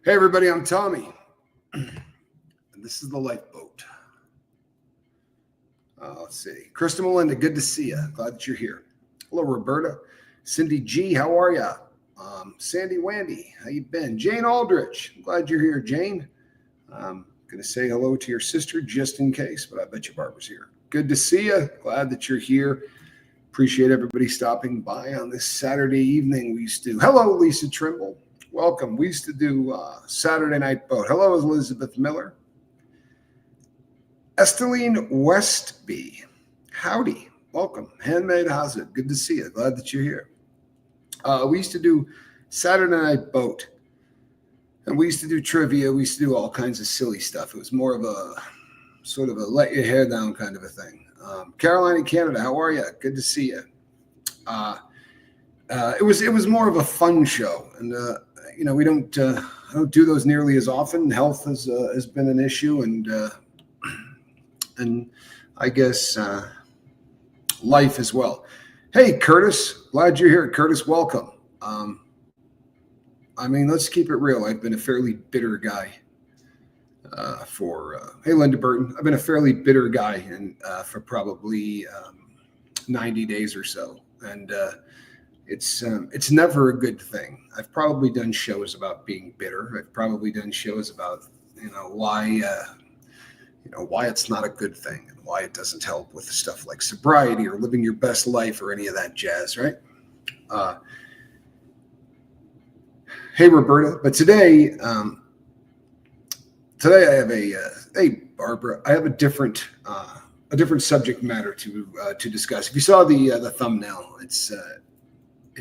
Hey everybody, I'm Tommy, and this is the Lifeboat. Let's see. Krista Melinda, good to see you. Glad that you're here. Hello, Roberta. Cindy G, how are ya? Sandy Wandy, how you been? Jane Aldrich, I'm glad you're here, Jane. I'm going to say hello to your sister just in case, but I bet you Barbara's here. Good to see you. Glad that you're here. Appreciate everybody stopping by on this Saturday evening. We used to. Hello, Lisa Trimble. Welcome. We used to do Saturday Night Boat. Hello, Elizabeth Miller. Esteline Westby. Howdy. Welcome. Handmade, how's it? Good to see you. Glad that you're here. We used to do Saturday Night Boat. And we used to do trivia. We used to do all kinds of silly stuff. It was more of a sort of a let your hair down kind of a thing. Carolina, Canada, how are you? Good to see you. It was more of a fun show. And we don't do those nearly as often. Health has been an issue, and I guess life as well. Hey, Curtis, glad you're here. Curtis, welcome. Let's keep it real. I've been a fairly bitter guy hey, Linda Burton. I've been a fairly bitter guy for probably 90 days or so, and it's never a good thing. I've probably done shows about being bitter. I've probably done shows about why it's not a good thing and why it doesn't help with stuff like sobriety or living your best life or any of that jazz, right? Hey, Roberta. But today I have hey, Barbara. I have a different subject matter to discuss. If you saw the thumbnail, it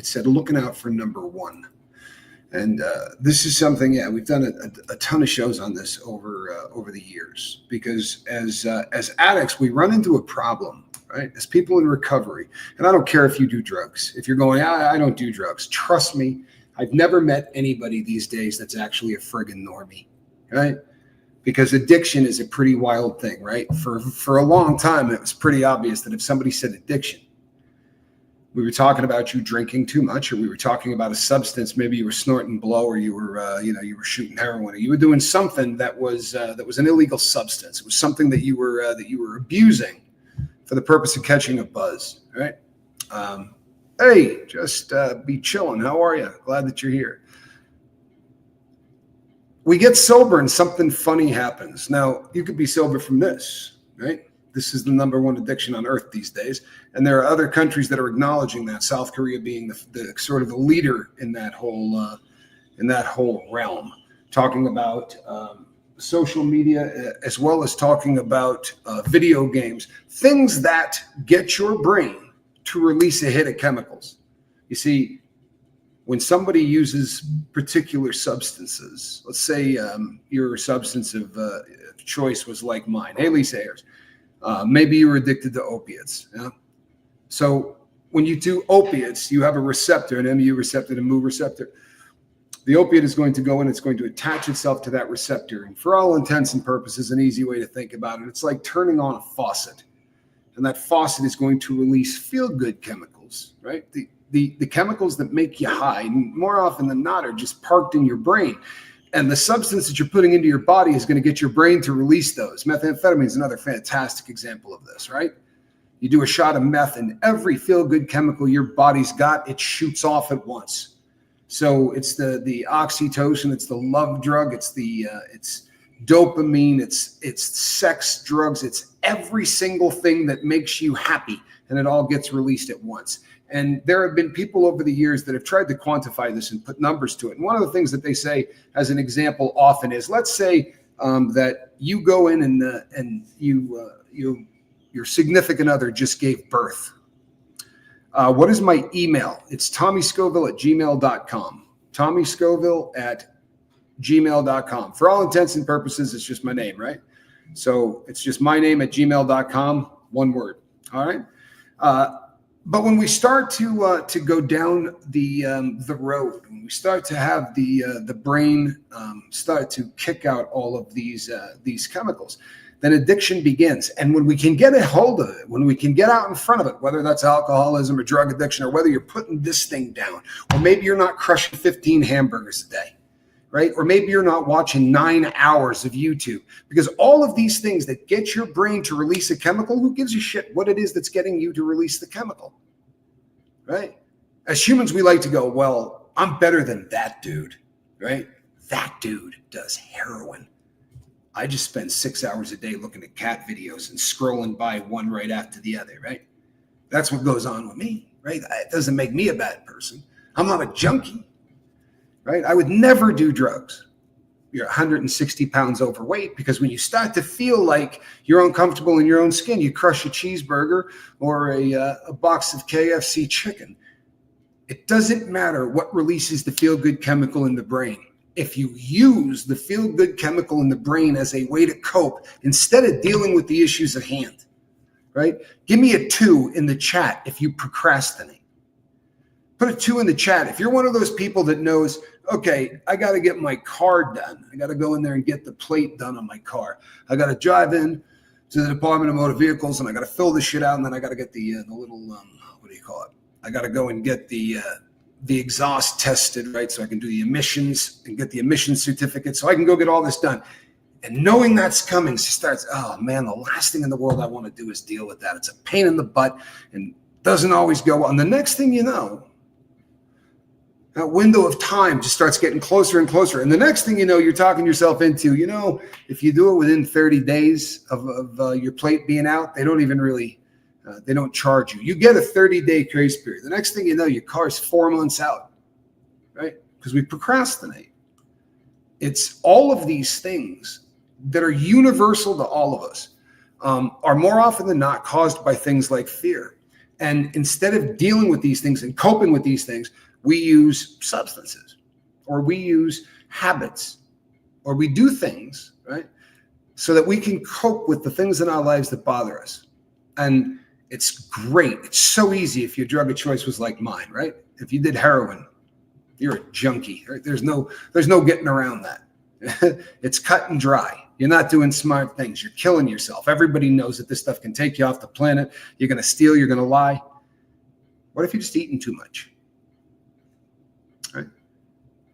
said looking out for number one. And this is something, we've done a ton of shows on this over the years, because as addicts, we run into a problem, right? As people in recovery, and I don't care if you do drugs. If you're going, I don't do drugs, trust me, I've never met anybody these days that's actually a friggin' normie, right? Because addiction is a pretty wild thing, right? For a long time, it was pretty obvious that if somebody said addiction, we were talking about you drinking too much, or we were talking about a substance. Maybe you were snorting blow, or you were, you were shooting heroin, or you were doing something that was an illegal substance. It was something that you were abusing for the purpose of catching a buzz, right? Hey, just be chilling. How are you? Glad that you're here. We get sober and something funny happens. Now, you could be sober from this, right? This is the number one addiction on earth these days. And there are other countries that are acknowledging that, South Korea being the sort of the leader in that whole realm, talking about social media, as well as talking about video games, things that get your brain to release a hit of chemicals. You see, when somebody uses particular substances, let's say your substance of choice was like mine. Hey, Lisa Ayers. Maybe you were addicted to opiates. Yeah? So when you do opiates, you have a receptor, an mu receptor, a mu receptor. The opiate is going to go in, it's going to attach itself to that receptor. And for all intents and purposes, an easy way to think about it, it's like turning on a faucet. And that faucet is going to release feel-good chemicals, right? The chemicals that make you high, more often than not, are just parked in your brain. And the substance that you're putting into your body is going to get your brain to release those. Methamphetamine is another fantastic example of this, right? You do a shot of meth, and every feel-good chemical your body's got, it shoots off at once. So it's the oxytocin, it's the love drug, it's dopamine, it's sex drugs, it's every single thing that makes you happy, and it all gets released at once. And there have been people over the years that have tried to quantify this and put numbers to it. And one of the things that they say as an example often is, let's say that you go in and your significant other just gave birth. What is my email? It's tommyscoville@gmail.com. tommyscoville@gmail.com. For all intents and purposes, it's just my name, right? So it's just my name @gmail.com, one word. All right. But when we start to go down the road, when we start to have the brain start to kick out all of these chemicals, then addiction begins. And when we can get a hold of it, when we can get out in front of it, whether that's alcoholism or drug addiction, or whether you're putting this thing down, or maybe you're not crushing 15 hamburgers a day, right? Or maybe you're not watching 9 hours of YouTube, because all of these things that get your brain to release a chemical, who gives a shit what it is that's getting you to release the chemical, right? As humans, we like to go, well, I'm better than that dude, right? That dude does heroin. I just spend 6 hours a day looking at cat videos and scrolling by one right after the other, right? That's what goes on with me, right? It doesn't make me a bad person. I'm not a junkie, right? I would never do drugs. You're 160 pounds overweight, because when you start to feel like you're uncomfortable in your own skin, you crush a cheeseburger or a box of KFC chicken. It doesn't matter what releases the feel-good chemical in the brain. If you use the feel-good chemical in the brain as a way to cope instead of dealing with the issues at hand, right? Give me a 2 in the chat if you procrastinate. Put a 2 in the chat if you're one of those people that knows, okay, I got to get my car done. I got to go in there and get the plate done on my car. I got to drive in to the Department of Motor Vehicles, and I got to fill this shit out, and then I got to get the little, what do you call it? I got to go and get the exhaust tested, right? So I can do the emissions and get the emissions certificate, so I can go get all this done. And knowing that's coming, she starts, oh man, the last thing in the world I want to do is deal with that. It's a pain in the butt and doesn't always go well. And the next thing you know, that window of time just starts getting closer and closer. And the next thing you know, you're talking yourself into, if you do it within 30 days of your plate being out, they don't even really, they don't charge you. You get a 30-day grace period. The next thing you know, your car's 4 months out, right? Because we procrastinate. It's all of these things that are universal to all of us, are more often than not caused by things like fear. And instead of dealing with these things and coping with these things, we use substances, or we use habits, or we do things, right, so that we can cope with the things in our lives that bother us. And it's great. It's so easy if your drug of choice was like mine, right? If you did heroin, you're a junkie, right? There's no getting around that. It's cut and dry. You're not doing smart things. You're killing yourself. Everybody knows that this stuff can take you off the planet. You're going to steal. You're going to lie. What if you're just eating too much? Right?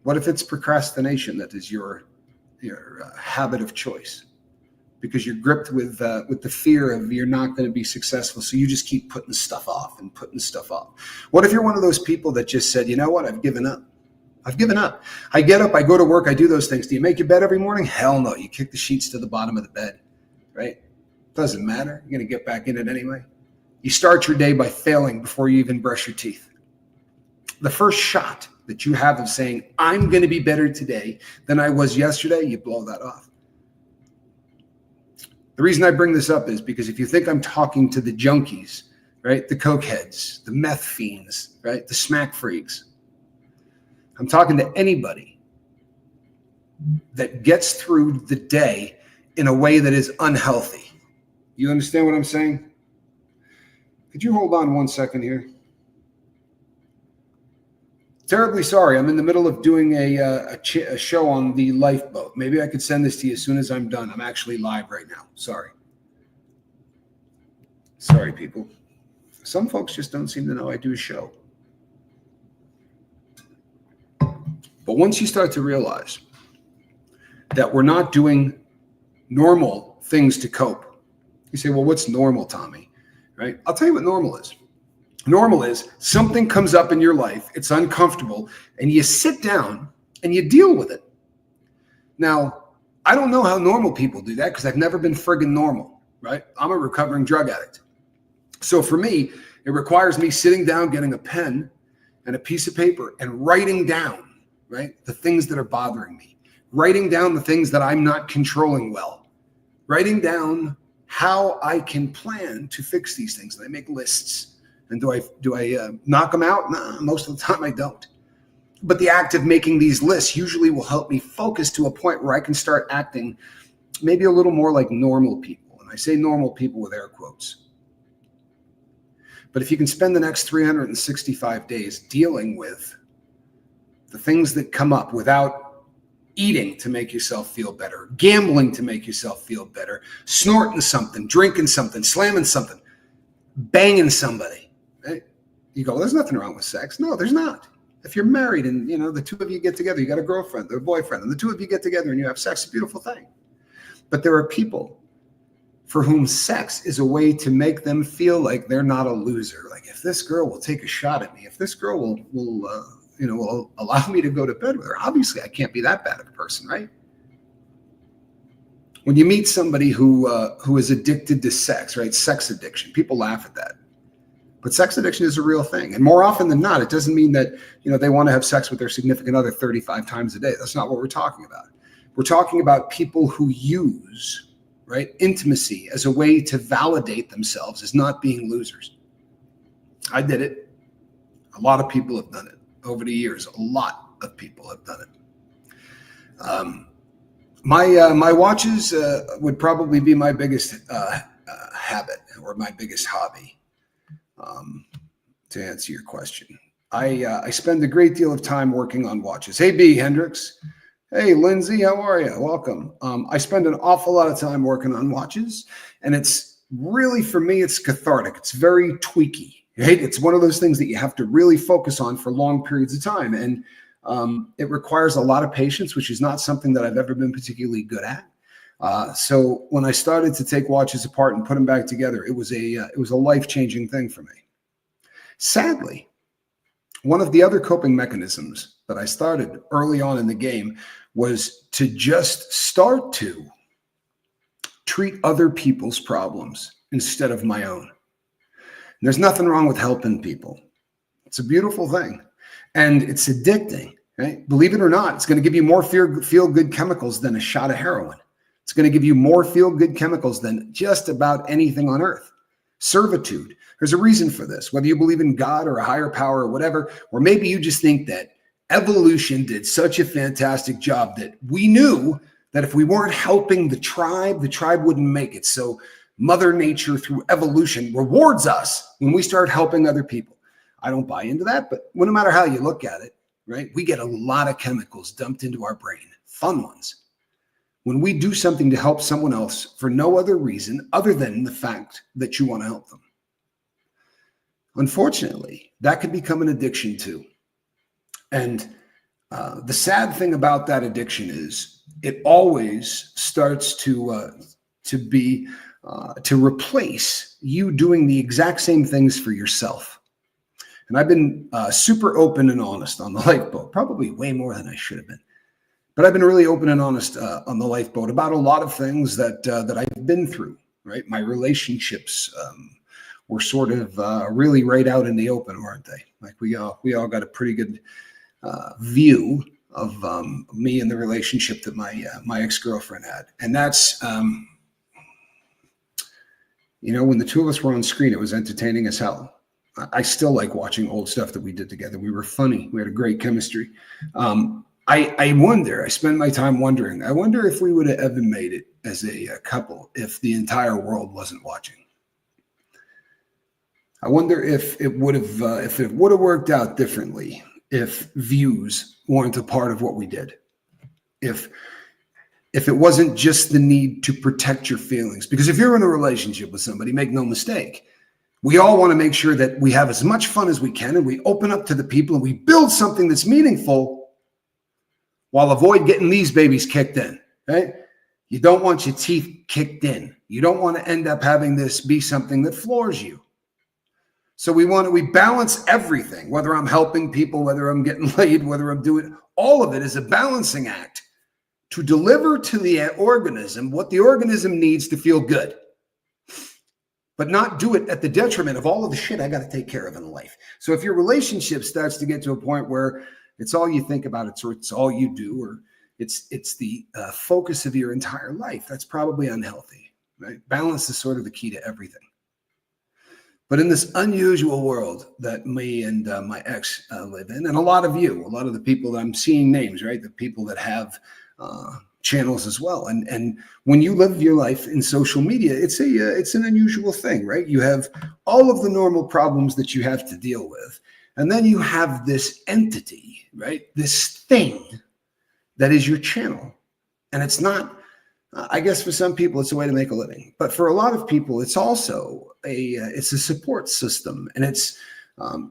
What if it's procrastination that is your habit of choice? Because you're gripped with the fear of you're not going to be successful, so you just keep putting stuff off and putting stuff off. What if you're one of those people that just said, you know what, I've given up. I've given up. I get up, I go to work, I do those things. Do you make your bed every morning? Hell no. You kick the sheets to the bottom of the bed, right? Doesn't matter. You're going to get back in it anyway. You start your day by failing before you even brush your teeth. The first shot that you have of saying, I'm going to be better today than I was yesterday, you blow that off. The reason I bring this up is because if you think I'm talking to the junkies, right, the coke heads, the meth fiends, right, the smack freaks, I'm talking to anybody that gets through the day in a way that is unhealthy. You understand what I'm saying? Could you hold on 1 second here? Terribly sorry. I'm in the middle of doing a show on the lifeboat. Maybe I could send this to you as soon as I'm done. I'm actually live right now. Sorry. Sorry, people. Some folks just don't seem to know I do a show. But once you start to realize that we're not doing normal things to cope, you say, well, what's normal, Tommy? Right? I'll tell you what normal is. Normal is something comes up in your life, it's uncomfortable, and you sit down and you deal with it. Now, I don't know how normal people do that because I've never been friggin' normal, right? I'm a recovering drug addict. So for me, it requires me sitting down, getting a pen and a piece of paper and writing down, right, the things that are bothering me, writing down the things that I'm not controlling well, writing down how I can plan to fix these things. And I make lists. And do I knock them out? Nah, most of the time I don't. But the act of making these lists usually will help me focus to a point where I can start acting maybe a little more like normal people. And I say normal people with air quotes. But if you can spend the next 365 days dealing with the things that come up without eating to make yourself feel better, gambling to make yourself feel better, snorting something, drinking something, slamming something, banging somebody, right? You go, there's nothing wrong with sex. No, there's not. If you're married and, the two of you get together, you got a girlfriend or a boyfriend, and the two of you get together and you have sex, it's a beautiful thing. But there are people for whom sex is a way to make them feel like they're not a loser. Like, if this girl will take a shot at me, if this girl will allow me to go to bed with her, obviously I can't be that bad of a person, right? When you meet somebody who is addicted to sex, right? Sex addiction, people laugh at that. But sex addiction is a real thing. And more often than not, it doesn't mean that, they want to have sex with their significant other 35 times a day. That's not what we're talking about. We're talking about people who use, right, intimacy as a way to validate themselves as not being losers. I did it. A lot of people have done it over the years. A lot of people have done it. My watches would probably be my biggest habit or my biggest hobby. To answer your question, I spend a great deal of time working on watches. Hey, B. Hendricks. Hey, Lindsay, how are you? Welcome. I spend an awful lot of time working on watches, and it's really, for me, it's cathartic. It's very tweaky, right? It's one of those things that you have to really focus on for long periods of time, and it requires a lot of patience, which is not something that I've ever been particularly good at. So when I started to take watches apart and put them back together, it was a life-changing thing for me. Sadly, one of the other coping mechanisms that I started early on in the game was to just start to treat other people's problems instead of my own. And there's nothing wrong with helping people. It's a beautiful thing, and it's addicting, right? Believe it or not, it's going to give you more feel-good chemicals than a shot of heroin. It's going to give you more feel-good chemicals than just about anything on earth. Servitude. There's a reason for this, whether you believe in God or a higher power or whatever, or maybe you just think that evolution did such a fantastic job that we knew that if we weren't helping the tribe wouldn't make it. So Mother Nature, through evolution, rewards us when we start helping other people. I don't buy into that, but no matter how you look at it, right, we get a lot of chemicals dumped into our brain, fun ones, when we do something to help someone else for no other reason other than the fact that you want to help them. Unfortunately, that could become an addiction too. And the sad thing about that addiction is it always starts to replace you doing the exact same things for yourself. And I've been super open and honest on the lifeboat, probably way more than I should have been. But I've been really open and honest on the lifeboat about a lot of things that I've been through, right? My relationships were sort of really right out in the open, weren't they? Like we all got a pretty good view of me and the relationship that my ex-girlfriend had. And that's, when the two of us were on screen, it was entertaining as hell. I still like watching old stuff that we did together. We were funny. We had a great chemistry. I spend my time wondering, I wonder if we would have ever made it as a couple if the entire world wasn't watching. I wonder if it would have worked out differently if views weren't a part of what we did. If it wasn't just the need to protect your feelings. Because if you're in a relationship with somebody, make no mistake, we all want to make sure that we have as much fun as we can and we open up to the people and we build something that's meaningful while avoid getting these babies kicked in, right? You don't want your teeth kicked in. You don't want to end up having this be something that floors you. So we balance everything, whether I'm helping people, whether I'm getting laid, whether I'm doing, all of it is a balancing act to deliver to the organism what the organism needs to feel good, but not do it at the detriment of all of the shit I got to take care of in life. So if your relationship starts to get to a point where it's all you think about, it's all you do, or it's the focus of your entire life, that's probably unhealthy, right? Balance is sort of the key to everything. But in this unusual world that me and my ex live in, and a lot of the people that I'm seeing names, right? The people that have channels as well. And when you live your life in social media, it's an unusual thing, right? You have all of the normal problems that you have to deal with. And then you have this entity, right? This thing that is your channel. And it's not, I guess for some people, it's a way to make a living. But for a lot of people, it's also it's a support system. And it's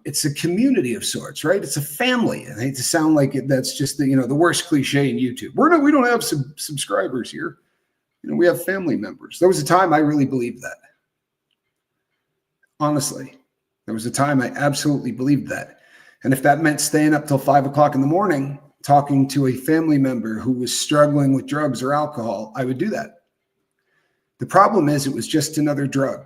It's a community of sorts, right? It's a family. I hate to sound like that's just the worst cliche in YouTube. We don't have subscribers here. We have family members. There was a time I really believed that. Honestly, there was a time I absolutely believed that. And if that meant staying up till 5 o'clock in the morning, talking to a family member who was struggling with drugs or alcohol, I would do that. The problem is it was just another drug.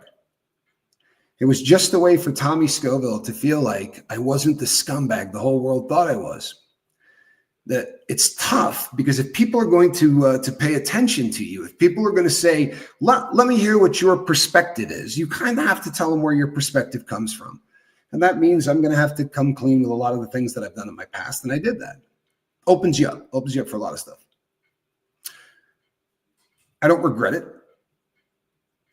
It was just a way for Tommy Scoville to feel like I wasn't the scumbag the whole world thought I was. That it's tough because if people are going to pay attention to you, if people are going to say, let me hear what your perspective is, you kind of have to tell them where your perspective comes from. And that means I'm going to have to come clean with a lot of the things that I've done in my past. And I did that. Opens you up for a lot of stuff. I don't regret it.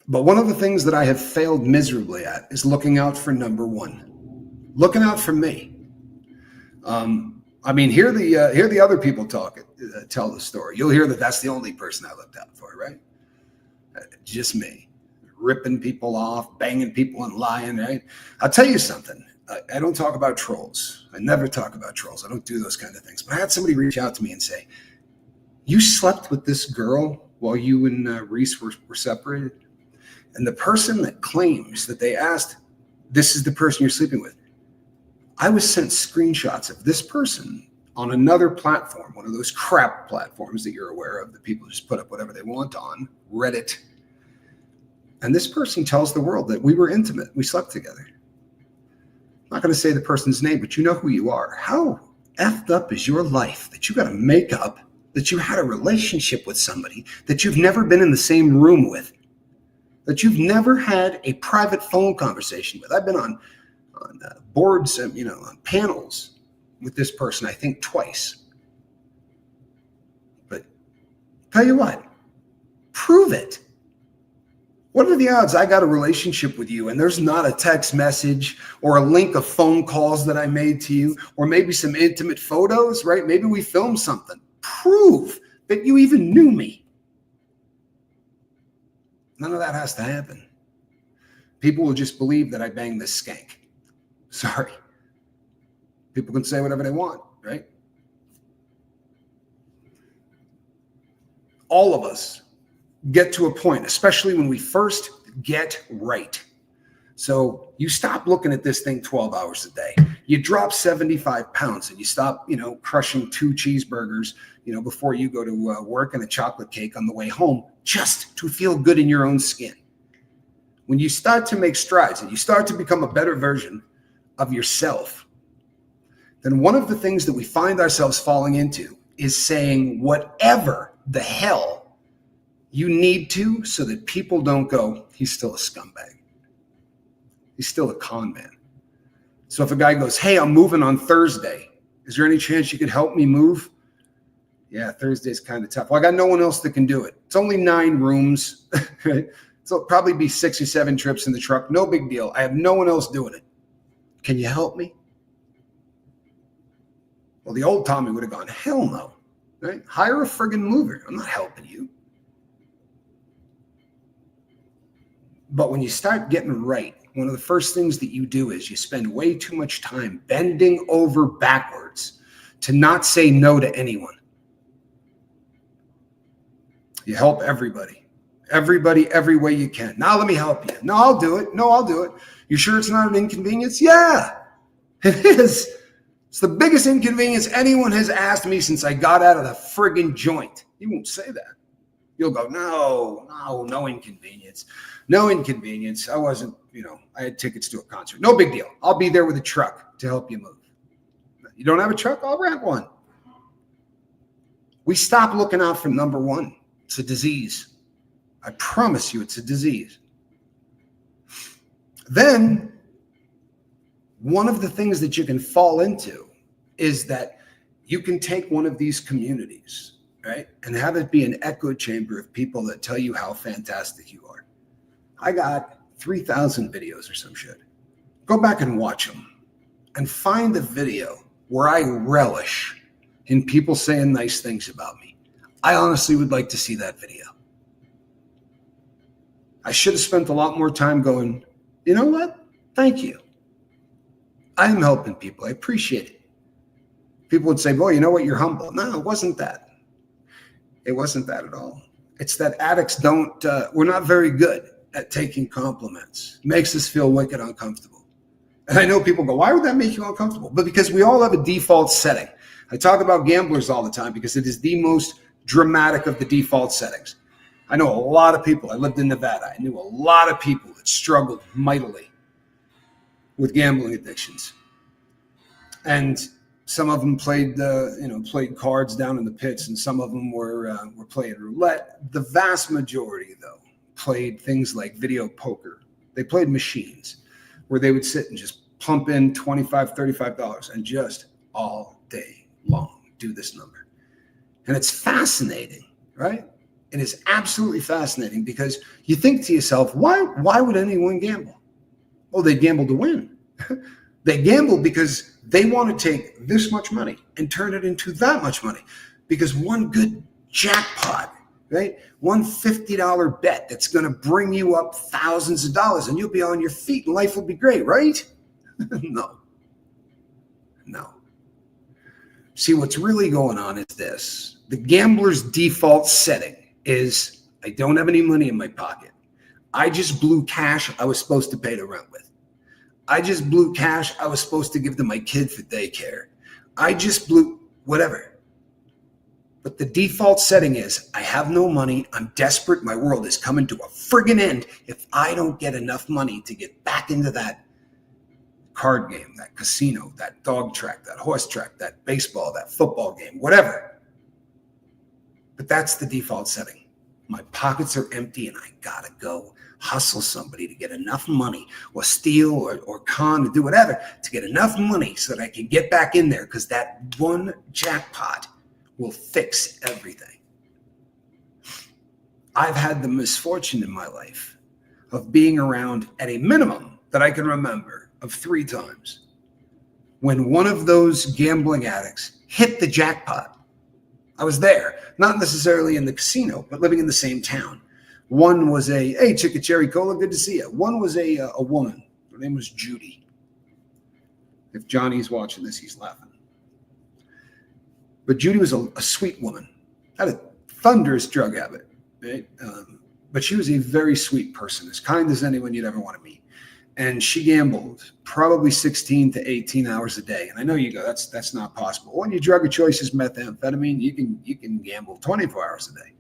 But one of the things that I have failed miserably at is looking out for number one, looking out for me. Hear the other people tell the story. You'll hear that that's the only person I looked out for, right? Just me, ripping people off, banging people and lying, right? I'll tell you something. I don't talk about trolls. I never talk about trolls. I don't do those kind of things. But I had somebody reach out to me and say, you slept with this girl while you and Reese were separated? And the person that claims that they asked, this is the person you're sleeping with, I was sent screenshots of this person on another platform, one of those crap platforms that you're aware of, that people just put up whatever they want on, Reddit. And this person tells the world that we were intimate. We slept together. I'm not going to say the person's name, but you know who you are. How effed up is your life that you got to make up that you had a relationship with somebody that you've never been in the same room with, that you've never had a private phone conversation with? I've been on boards, on panels with this person, I think twice. But tell you what, prove it. What are the odds I got a relationship with you and there's not a text message or a link of phone calls that I made to you, or maybe some intimate photos, right? Maybe we filmed something. Prove that you even knew me. None of that has to happen. People will just believe that I banged this skank. Sorry. People can say whatever they want, right? All of us get to a point, especially when we first get right. So you stop looking at this thing 12 hours a day. You drop 75 pounds and you stop, crushing 2 cheeseburgers, before you go to work, and a chocolate cake on the way home, just to feel good in your own skin. When you start to make strides and you start to become a better version of yourself, then one of the things that we find ourselves falling into is saying whatever the hell you need to so that people don't go, he's still a scumbag. He's still a con man. So if a guy goes, hey, I'm moving on Thursday, is there any chance you could help me move? Yeah, Thursday's kind of tough. Well, I got no one else that can do it. It's only 9 rooms. Right? So it'll probably be 6 or 7 trips in the truck. No big deal. I have no one else doing it. Can you help me? Well, the old Tommy would have gone, hell no. Right? Hire a friggin' mover. I'm not helping you. But when you start getting right, one of the first things that you do is you spend way too much time bending over backwards to not say no to anyone. You help everybody. Everybody, every way you can. Now let me help you. No, I'll do it. No, I'll do it. You sure it's not an inconvenience? Yeah, it is. It's the biggest inconvenience anyone has asked me since I got out of the friggin' joint. You won't say that. You'll go, no inconvenience. No inconvenience. I wasn't, I had tickets to a concert. No big deal. I'll be there with a truck to help you move. You don't have a truck? I'll rent one. We stop looking out for number one. It's a disease. I promise you it's a disease. Then one of the things that you can fall into is that you can take one of these communities, right, and have it be an echo chamber of people that tell you how fantastic you are. I got 3,000 videos or some shit. Go back and watch them and find a video where I relish in people saying nice things about me. I honestly would like to see that video. I should have spent a lot more time going, you know what? Thank you. I'm helping people. I appreciate it. People would say, boy, you know what? You're humble. No, it wasn't that. It wasn't that at all. It's that addicts we're not very good at taking compliments. It makes us feel wicked uncomfortable. And I know people go, why would that make you uncomfortable? But because we all have a default setting. I talk about gamblers all the time because it is the most dramatic of the default settings. I know a lot of people. I lived in Nevada. I knew a lot of people that struggled mightily with gambling addictions. And some of them played cards down in the pits, and some of them were playing roulette. The vast majority, though, played things like video poker. They played machines where they would sit and just pump in $25, $35 and just all day long do this number. And it's fascinating, right? It is absolutely fascinating because you think to yourself, why would anyone gamble? Well, they gamble to win. They gamble because they want to take this much money and turn it into that much money. Because one good jackpot, right? One $50 bet that's going to bring you up thousands of dollars and you'll be on your feet and life will be great, right? No. See, what's really going on is this. The gambler's default setting is, I don't have any money in my pocket. I just blew cash I was supposed to pay the rent with. I just blew cash I was supposed to give to my kid for daycare. I just blew whatever. But the default setting is, I have no money. I'm desperate. My world is coming to a friggin' end if I don't get enough money to get back into that card game, that casino, that dog track, that horse track, that baseball, that football game, whatever. But that's the default setting. My pockets are empty and I gotta go hustle somebody to get enough money or steal or con to do whatever to get enough money so that I can get back in there because that one jackpot will fix everything. I've had the misfortune in my life of being around at a minimum that I can remember of 3 times when one of those gambling addicts hit the jackpot. I was there, not necessarily in the casino, but living in the same town. One was hey, Chicken Cherry Cola, good to see you. One was a woman. Her name was Judy. If Johnny's watching this, he's laughing. But Judy was a sweet woman, had a thunderous drug habit, right? But she was a very sweet person, as kind as anyone you'd ever want to meet. And she gambled probably 16 to 18 hours a day. And I know you go, that's not possible. When your drug of choice is methamphetamine, you can gamble 24 hours a day.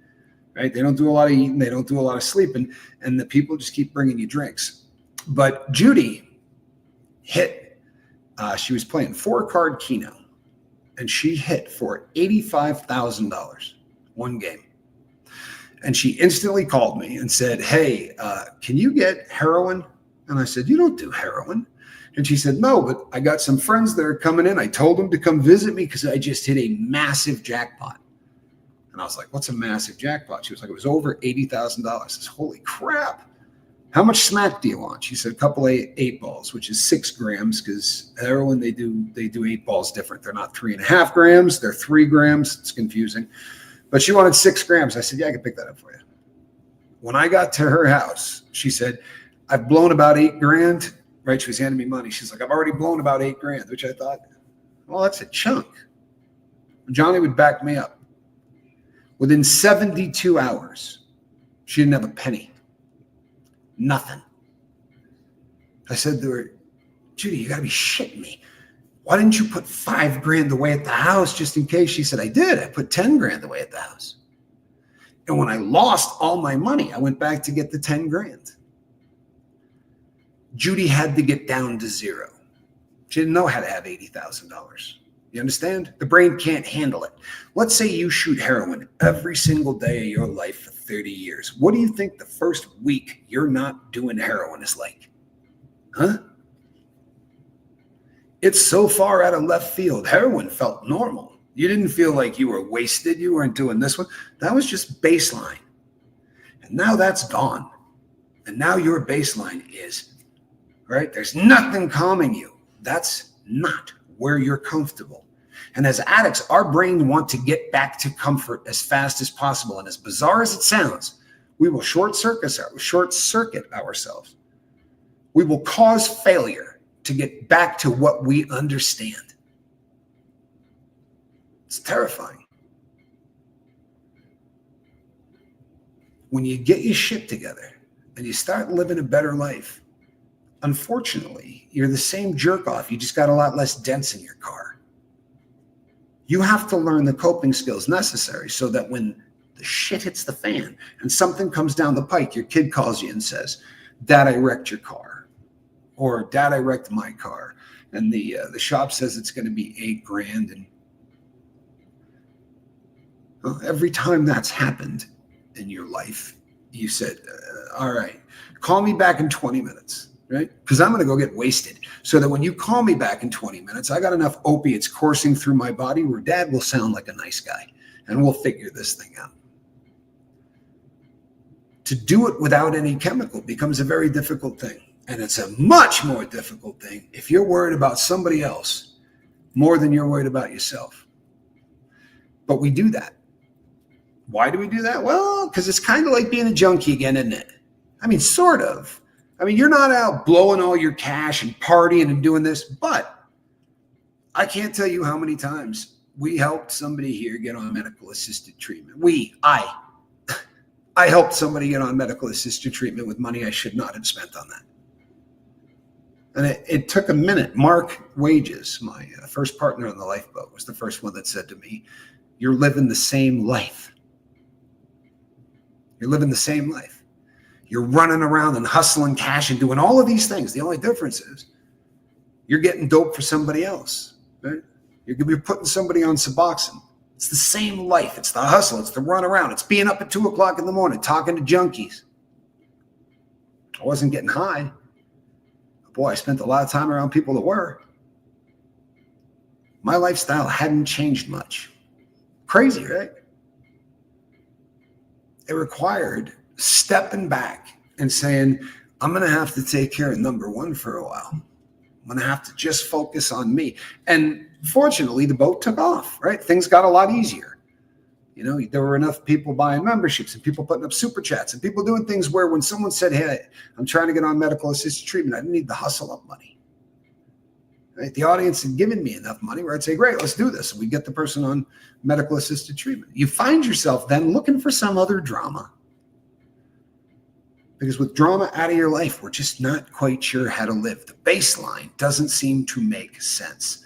Right? They don't do a lot of eating. They don't do a lot of sleeping. And the people just keep bringing you drinks. But Judy hit, she was playing 4-card Keno. And she hit for $85,000 one game. And she instantly called me and said, hey, can you get heroin? And I said, you don't do heroin. And she said, no, but I got some friends that are coming in. I told them to come visit me because I just hit a massive jackpot. And I was like, what's a massive jackpot? She was like, it was over $80,000. I said, holy crap. How much smack do you want? She said, a couple of 8 balls, which is 6 grams, because heroin, they do 8 balls different. They're not 3.5 grams. They're 3 grams. It's confusing. But she wanted 6 grams. I said, yeah, I can pick that up for you. When I got to her house, she said, I've blown about $8,000. Right? She was handing me money. She's like, I've already blown about $8,000, which I thought, well, that's a chunk. Johnny would back me up. Within 72 hours, she didn't have a penny. Nothing. I said to her, Judy, you got to be shitting me. Why didn't you put $5,000 away at the house just in case? She said, I did. I put $10,000 away at the house. And when I lost all my money, I went back to get the $10,000. Judy had to get down to 0. She didn't know how to have $80,000. You understand? The brain can't handle it. Let's say you shoot heroin every single day of your life for 30 years. What do you think the first week you're not doing heroin is like? Huh? It's so far out of left field. Heroin felt normal. You didn't feel like you were wasted. You weren't doing this one. That was just baseline. And now that's gone. And now your baseline is, right? There's nothing calming you. That's not where you're comfortable. And as addicts, our brains want to get back to comfort as fast as possible. And as bizarre as it sounds, we will short circuit ourselves. We will cause failure to get back to what we understand. It's terrifying. When you get your shit together and you start living a better life, unfortunately, you're the same jerk off. You just got a lot less dents in your car. You have to learn the coping skills necessary so that when the shit hits the fan and something comes down the pike, your kid calls you and says, Dad, I wrecked your car. Or Dad, I wrecked my car. And the shop says it's going to be $8,000. And well, every time that's happened in your life, you said, all right, call me back in 20 minutes, right? Because I'm going to go get wasted. So that when you call me back in 20 minutes, I got enough opiates coursing through my body where Dad will sound like a nice guy and we'll figure this thing out. To do it without any chemical becomes a very difficult thing. And it's a much more difficult thing if you're worried about somebody else more than you're worried about yourself. But we do that. Why do we do that? Well, because it's kind of like being a junkie again, isn't it? I mean, sort of. I mean, you're not out blowing all your cash and partying and doing this, but I can't tell you how many times we helped somebody here get on medical assisted treatment. I helped somebody get on medical assisted treatment with money I should not have spent on that. And it took a minute. Mark Wages, my first partner on the lifeboat, was the first one that said to me, you're living the same life. You're living the same life. You're running around and hustling cash and doing all of these things. The only difference is you're getting dope for somebody else, right? You're putting somebody on Suboxone. It's the same life. It's the hustle. It's the run around. It's being up at 2 o'clock in the morning, talking to junkies. I wasn't getting high. Boy, I spent a lot of time around people that were. My lifestyle hadn't changed much. Crazy, right? It required stepping back and saying, I'm going to have to take care of number one for a while. I'm going to have to just focus on me. And fortunately, the boat took off, right? Things got a lot easier. You know, there were enough people buying memberships and people putting up super chats and people doing things where when someone said, hey, I'm trying to get on medical assisted treatment, I didn't need the hustle up money. Right? The audience had given me enough money where I'd say, great, let's do this. And we get the person on medical assisted treatment. You find yourself then looking for some other drama. Because with drama out of your life, we're just not quite sure how to live. The baseline doesn't seem to make sense.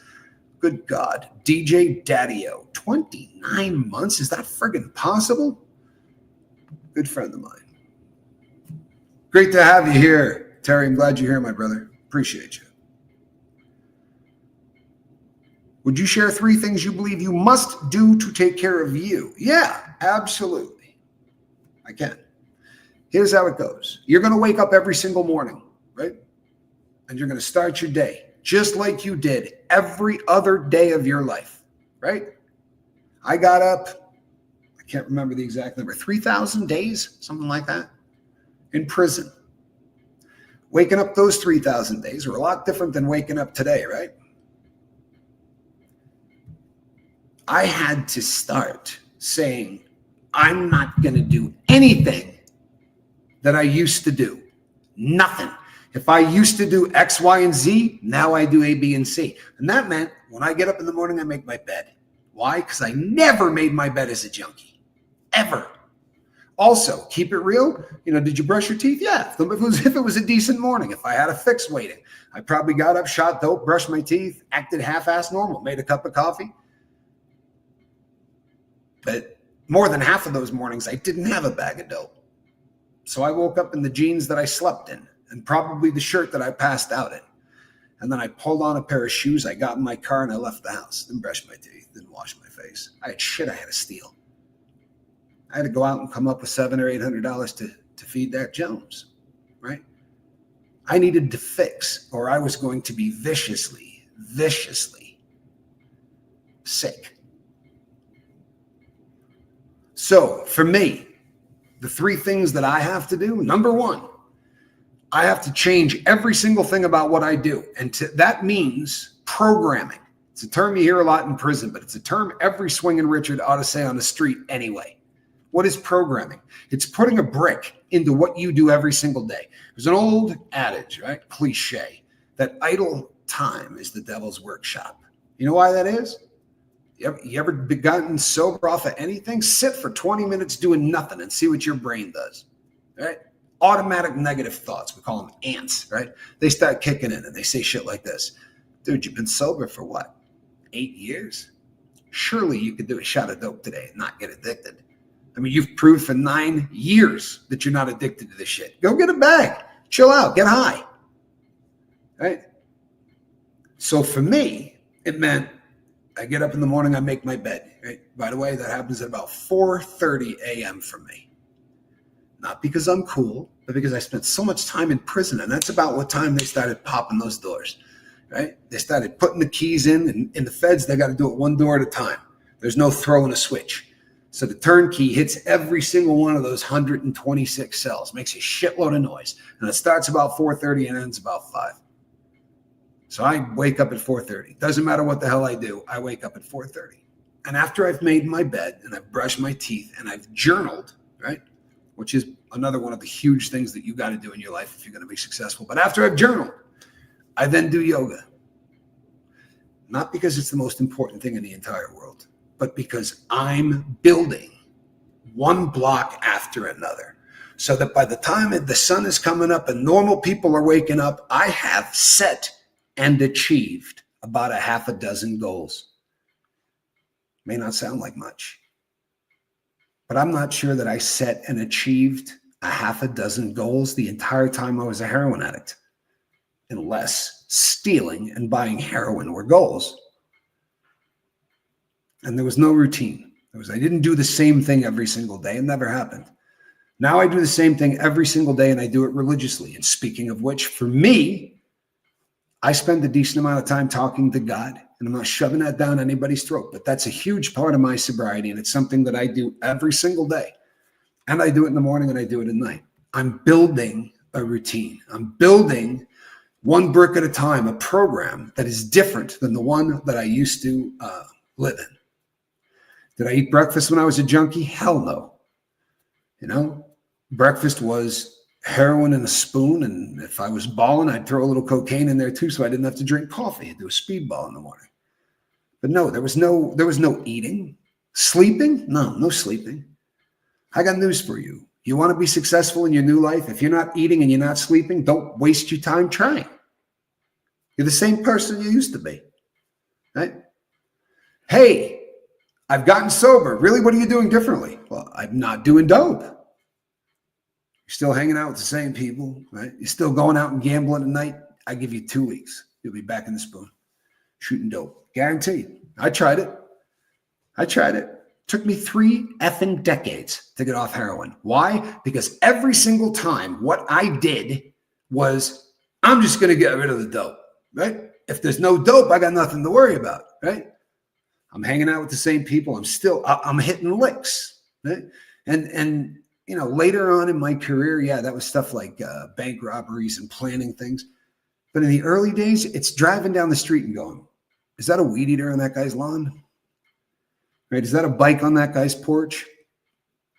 Good God. DJ Daddy-O, 29 months? Is that friggin' possible? Good friend of mine. Great to have you here, Terry. I'm glad you're here, my brother. Appreciate you. Would you share 3 things you believe you must do to take care of you? Yeah, absolutely. I can. Here's how it goes. You're going to wake up every single morning, right? And you're going to start your day just like you did every other day of your life, right? I got up, I can't remember the exact number, 3,000 days, something like that, in prison. Waking up those 3,000 days were a lot different than waking up today, right? I had to start saying, I'm not going to do anything that I used to do. Nothing. If I used to do X, Y, and Z, now I do A, B, and C. And that meant when I get up in the morning, I make my bed. Why? Because I never made my bed as a junkie. Ever. Also, keep it real. You know, did you brush your teeth? Yeah. If it was a decent morning, if I had a fix waiting, I probably got up, shot dope, brushed my teeth, acted half-ass normal, made a cup of coffee. But more than half of those mornings, I didn't have a bag of dope. So I woke up in the jeans that I slept in and probably the shirt that I passed out in. And then I pulled on a pair of shoes. I got in my car and I left the house. Didn't brush my teeth, didn't wash my face. I had shit I had to steal. I had to go out and come up with $700 or $800 to feed that Jones, right? I needed to fix or I was going to be viciously sick. So for me, the 3 things that I have to do, number 1, I have to change every single thing about what I do. And that means programming. It's a term you hear a lot in prison, but it's a term every swinging Richard ought to say on the street anyway. What is programming? It's putting a brick into what you do every single day. There's an old adage, right? Cliche, that idle time is the devil's workshop. You know why that is? You ever gotten sober off of anything? Sit for 20 minutes doing nothing and see what your brain does, right? Automatic negative thoughts. We call them ants, right? They start kicking in and they say shit like this. Dude, you've been sober for what? 8 years? Surely you could do a shot of dope today and not get addicted. I mean, you've proved for 9 years that you're not addicted to this shit. Go get a bag. Chill out. Get high. Right? So for me, it meant I get up in the morning, I make my bed. Right? By the way, that happens at about 4:30 a.m. for me. Not because I'm cool, but because I spent so much time in prison. And that's about what time they started popping those doors. Right? They started putting the keys in. And in the feds, they got to do it one door at a time. There's no throwing a switch. So the turnkey hits every single one of those 126 cells, makes a shitload of noise. And it starts about 4:30 and ends about 5. So I wake up at 4:30. Doesn't matter what the hell I do. I wake up at 4:30. And after I've made my bed and I've brushed my teeth and I've journaled, right, which is another one of the huge things that you got to do in your life if you're going to be successful. But after I've journaled, I then do yoga. Not because it's the most important thing in the entire world, but because I'm building one block after another. So that by the time the sun is coming up and normal people are waking up, I have set and achieved about a half a dozen goals. May not sound like much, but I'm not sure that I set and achieved a half a dozen goals the entire time I was a heroin addict, unless stealing and buying heroin were goals. And there was no routine. I didn't do the same thing every single day. It never happened. Now I do the same thing every single day, and I do it religiously. And speaking of which, for me, I spend a decent amount of time talking to God, and I'm not shoving that down anybody's throat, but that's a huge part of my sobriety, and it's something that I do every single day. And I do it in the morning, and I do it at night. I'm building a routine. I'm building one brick at a time, a program that is different than the one that I used to live in. Did I eat breakfast when I was a junkie? Hell no. You know, breakfast was heroin and a spoon, and if I was balling, I'd throw a little cocaine in there too, so I didn't have to drink coffee. I'd do a speedball in the morning. But no, there was no eating. Sleeping? No sleeping. I got news for you. You want to be successful in your new life? If you're not eating and you're not sleeping, don't waste your time trying. You're the same person you used to be, right? Hey, I've gotten sober. Really, what are you doing differently? Well, I'm not doing dope. You're still hanging out with the same people, right? You're still going out and gambling at night. I give you 2 weeks. You'll be back in the spoon, shooting dope. Guaranteed. I tried it. Took me 3 effing decades to get off heroin. Why? Because every single time what I did was, I'm just going to get rid of the dope, right? If there's no dope, I got nothing to worry about, right? I'm hanging out with the same people. I'm hitting licks, right? And you know, later on in my career, yeah, that was stuff like bank robberies and planning things. But in the early days, it's driving down the street and going, is that a weed eater on that guy's lawn? Right? Is that a bike on that guy's porch?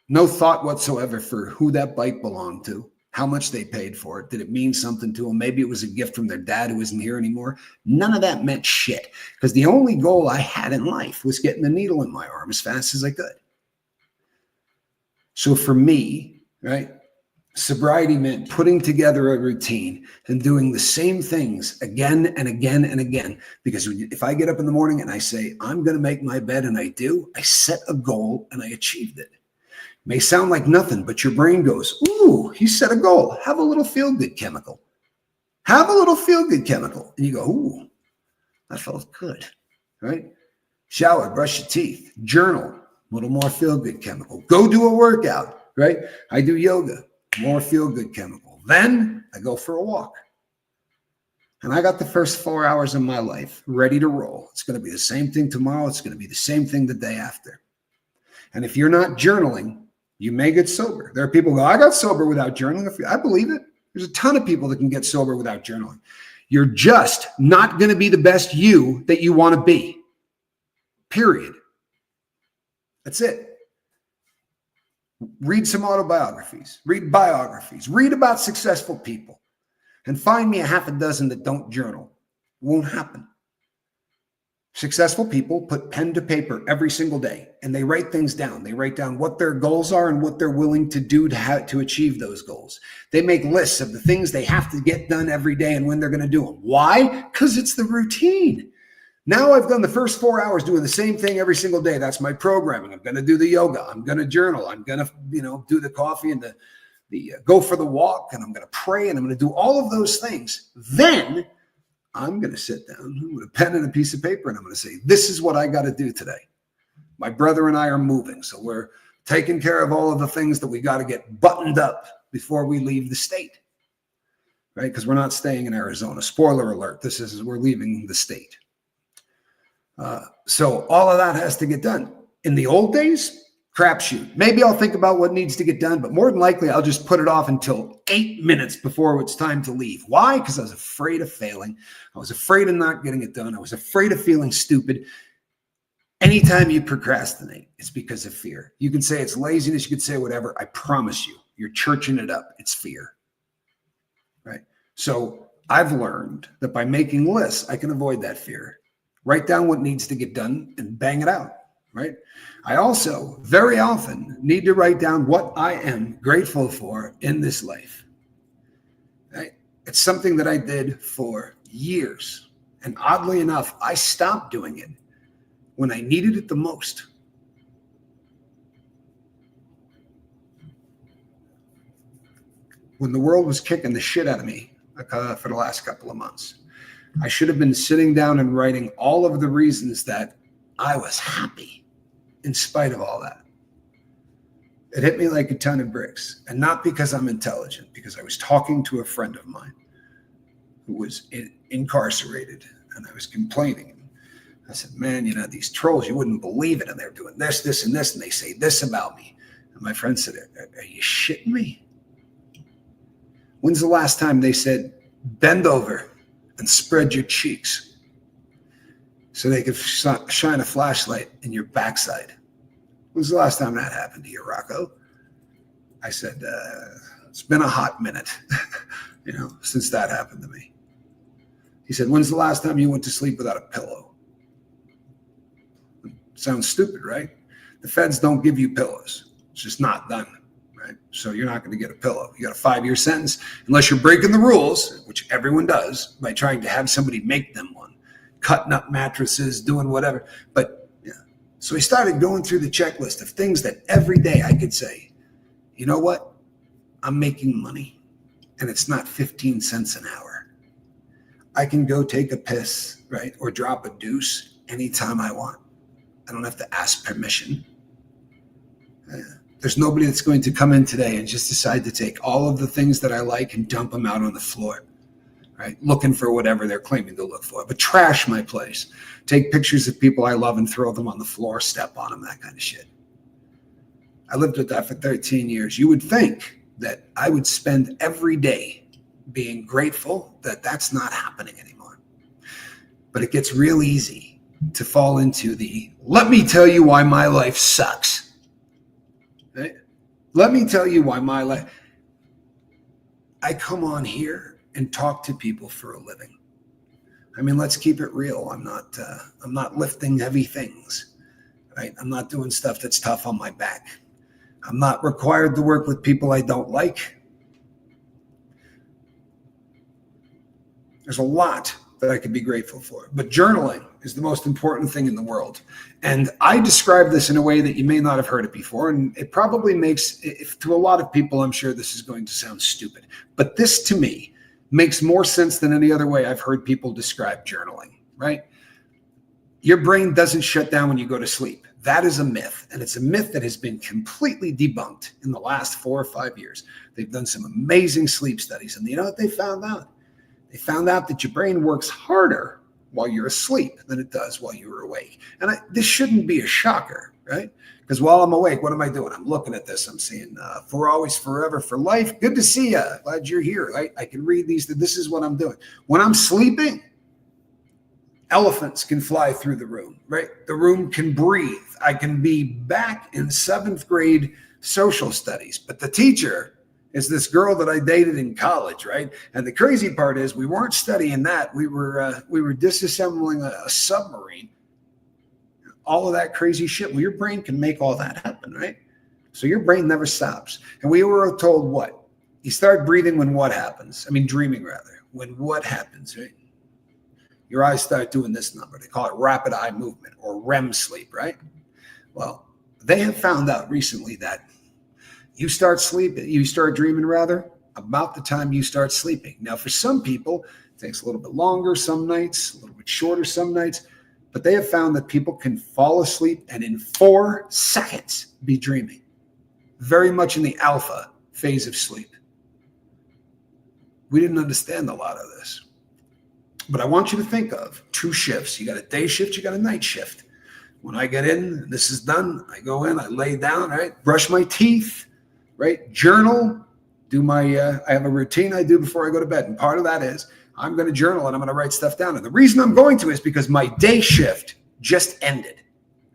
No thought whatsoever for who that bike belonged to, how much they paid for it. Did it mean something to them? Maybe it was a gift from their dad who isn't here anymore. None of that meant shit, because the only goal I had in life was getting the needle in my arm as fast as I could. So for me, right, sobriety meant putting together a routine and doing the same things again and again and again. Because if I get up in the morning and I say, I'm going to make my bed, and I do, I set a goal and I achieved it. May sound like nothing, but your brain goes, ooh, he set a goal. Have a little feel-good chemical. Have a little feel-good chemical. And you go, ooh, that felt good, right? Shower, brush your teeth, journal, a little more feel-good chemical. Go do a workout, right? I do yoga, more feel-good chemical. Then I go for a walk. And I got the first 4 hours of my life ready to roll. It's going to be the same thing tomorrow. It's going to be the same thing the day after. And if you're not journaling, you may get sober. There are people who go, I got sober without journaling. I believe it. There's a ton of people that can get sober without journaling. You're just not going to be the best you that you want to be. Period. That's it. Read some autobiographies. Read biographies. Read about successful people. And find me a half a dozen that don't journal. Won't happen. Successful people put pen to paper every single day, and they write things down. They write down what their goals are and what they're willing to do to achieve those goals. They make lists of the things they have to get done every day and when they're going to do them. Why? Because it's the routine. Now I've done the first 4 hours doing the same thing every single day. That's my programming. I'm going to do the yoga. I'm going to journal. I'm going to, do the coffee and the go for the walk, and I'm going to pray, and I'm going to do all of those things. Then I'm going to sit down with a pen and a piece of paper, and I'm going to say, this is what I got to do today. My brother and I are moving, so we're taking care of all of the things that we got to get buttoned up before we leave the state, right? Because we're not staying in Arizona. Spoiler alert, we're leaving the state. So all of that has to get done. In the old days, crapshoot. Maybe I'll think about what needs to get done, but more than likely, I'll just put it off until 8 minutes before it's time to leave. Why? Because I was afraid of failing. I was afraid of not getting it done. I was afraid of feeling stupid. Anytime you procrastinate, it's because of fear. You can say it's laziness. You can say whatever. I promise you, you're churching it up. It's fear, right? So I've learned that by making lists, I can avoid that fear. Write down what needs to get done and bang it out, right? I also very often need to write down what I am grateful for in this life, right? It's something that I did for years. And oddly enough, I stopped doing it when I needed it the most. When the world was kicking the shit out of me for the last couple of months, I should have been sitting down and writing all of the reasons that I was happy in spite of all that. It hit me like a ton of bricks. And not because I'm intelligent, because I was talking to a friend of mine who was incarcerated, and I was complaining. I said, man, these trolls, you wouldn't believe it. And they're doing this, this, and this, and they say this about me. And my friend said, are you shitting me? When's the last time they said, bend over and spread your cheeks so they could shine a flashlight in your backside? When's the last time that happened to you, Rocco? I said, it's been a hot minute, since that happened to me. He said, when's the last time you went to sleep without a pillow? Sounds stupid, right? The feds don't give you pillows. It's just not done, right? So you're not going to get a pillow. You got a 5-year sentence, unless you're breaking the rules, which everyone does by trying to have somebody make them one, cutting up mattresses, doing whatever. But yeah, so we started going through the checklist of things that every day I could say, you know what? I'm making money, and it's not 15 cents an hour. I can go take a piss, right? Or drop a deuce anytime I want. I don't have to ask permission. There's nobody that's going to come in today and just decide to take all of the things that I like and dump them out on the floor, right? Looking for whatever they're claiming to look for. But trash my place. Take pictures of people I love and throw them on the floor, step on them, that kind of shit. I lived with that for 13 years. You would think that I would spend every day being grateful that that's not happening anymore. But it gets real easy to fall into let me tell you why my life sucks. Right? Let me tell you why my life. I come on here and talk to people for a living. I mean, let's keep it real. I'm not lifting heavy things, right? I'm not doing stuff that's tough on my back. I'm not required to work with people I don't like. There's a lot that I could be grateful for. But journaling is the most important thing in the world. And I describe this in a way that you may not have heard it before. And it probably makes, to a lot of people, I'm sure this is going to sound stupid. But this, to me, makes more sense than any other way I've heard people describe journaling, right? Your brain doesn't shut down when you go to sleep. That is a myth. And it's a myth that has been completely debunked in the last 4 or 5 years. They've done some amazing sleep studies. And you know what they found out? They found out that your brain works harder while you're asleep than it does while you're awake. And this shouldn't be a shocker, right? Because while I'm awake, what am I doing? I'm looking at this. I'm seeing for always, forever, for life. Good to see you. Glad you're here, right? I can read these. This is what I'm doing. When I'm sleeping, elephants can fly through the room, right? The room can breathe. I can be back in 7th grade social studies, but the teacher It's this girl that I dated in college, right? And the crazy part is we weren't studying that. We were disassembling a submarine. All of that crazy shit. Well, your brain can make all that happen, right? So your brain never stops. And we were told what? You start breathing when what happens? I mean, dreaming rather. When what happens, right? Your eyes start doing this number. They call it rapid eye movement or REM sleep, right? Well, they have found out recently that you start dreaming rather, about the time you start sleeping. Now, for some people, it takes a little bit longer some nights, a little bit shorter some nights, but they have found that people can fall asleep and in 4 seconds be dreaming. Very much in the alpha phase of sleep. We didn't understand a lot of this. But I want you to think of 2 shifts. You got a day shift, you got a night shift. When I get in, this is done, I go in, I lay down, right? Brush my teeth, right? Journal, I have a routine I do before I go to bed. And part of that is I'm going to journal and I'm going to write stuff down. And the reason I'm going to is because my day shift just ended,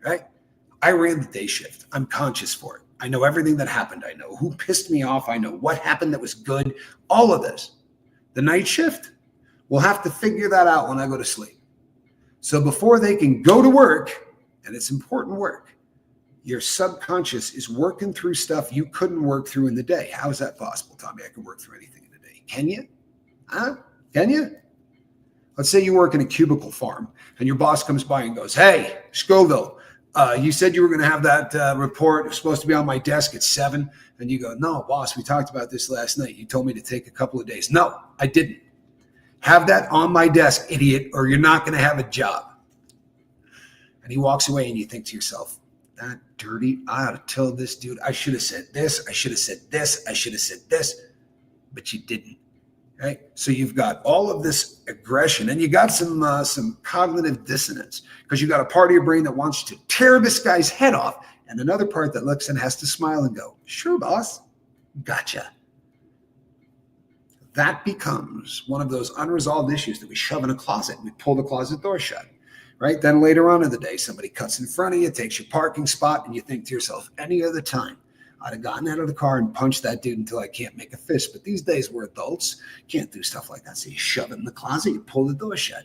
right? I ran the day shift. I'm conscious for it. I know everything that happened. I know who pissed me off. I know what happened that was good. All of this. The night shift, we'll have to figure that out when I go to sleep. So before they can go to work, and it's important work, your subconscious is working through stuff you couldn't work through in the day. How is that possible, Tommy? I can work through anything in the day. Can you? Huh? Can you? Let's say you work in a cubicle farm and your boss comes by and goes, hey, Scoville, you said you were going to have that report. It was supposed to be on my desk at 7. And you go, no, boss, we talked about this last night. You told me to take a couple of days. No, I didn't. Have that on my desk, idiot, or you're not going to have a job. And he walks away and you think to yourself, that dirty, I ought to tell this dude, I should have said this, I should have said this, I should have said this, but you didn't, right? So you've got all of this aggression and you got some cognitive dissonance because you got a part of your brain that wants to tear this guy's head off and another part that looks and has to smile and go, sure, boss, gotcha. That becomes one of those unresolved issues that we shove in a closet and we pull the closet door shut. Right? Then later on in the day, somebody cuts in front of you, takes your parking spot, and you think to yourself, any other time, I'd have gotten out of the car and punched that dude until I can't make a fist. But these days, we're adults. Can't do stuff like that. So you shove it in the closet, you pull the door shut.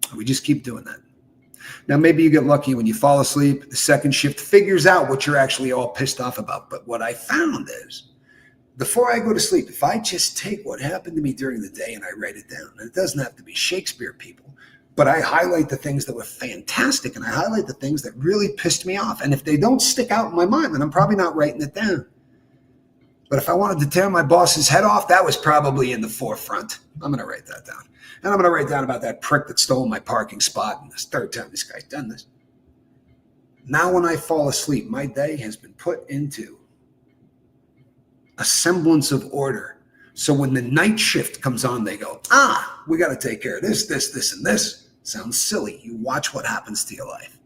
And we just keep doing that. Now, maybe you get lucky when you fall asleep. The second shift figures out what you're actually all pissed off about. But what I found is, before I go to sleep, if I just take what happened to me during the day and I write it down, and it doesn't have to be Shakespeare, people, but I highlight the things that were fantastic and I highlight the things that really pissed me off. And if they don't stick out in my mind, then I'm probably not writing it down. But if I wanted to tear my boss's head off, that was probably in the forefront. I'm going to write that down. And I'm going to write down about that prick that stole my parking spot. And this 3rd time this guy's done this. Now when I fall asleep, my day has been put into a semblance of order. So when the night shift comes on, they go, we got to take care of this, and this. Sounds silly. You watch what happens to your life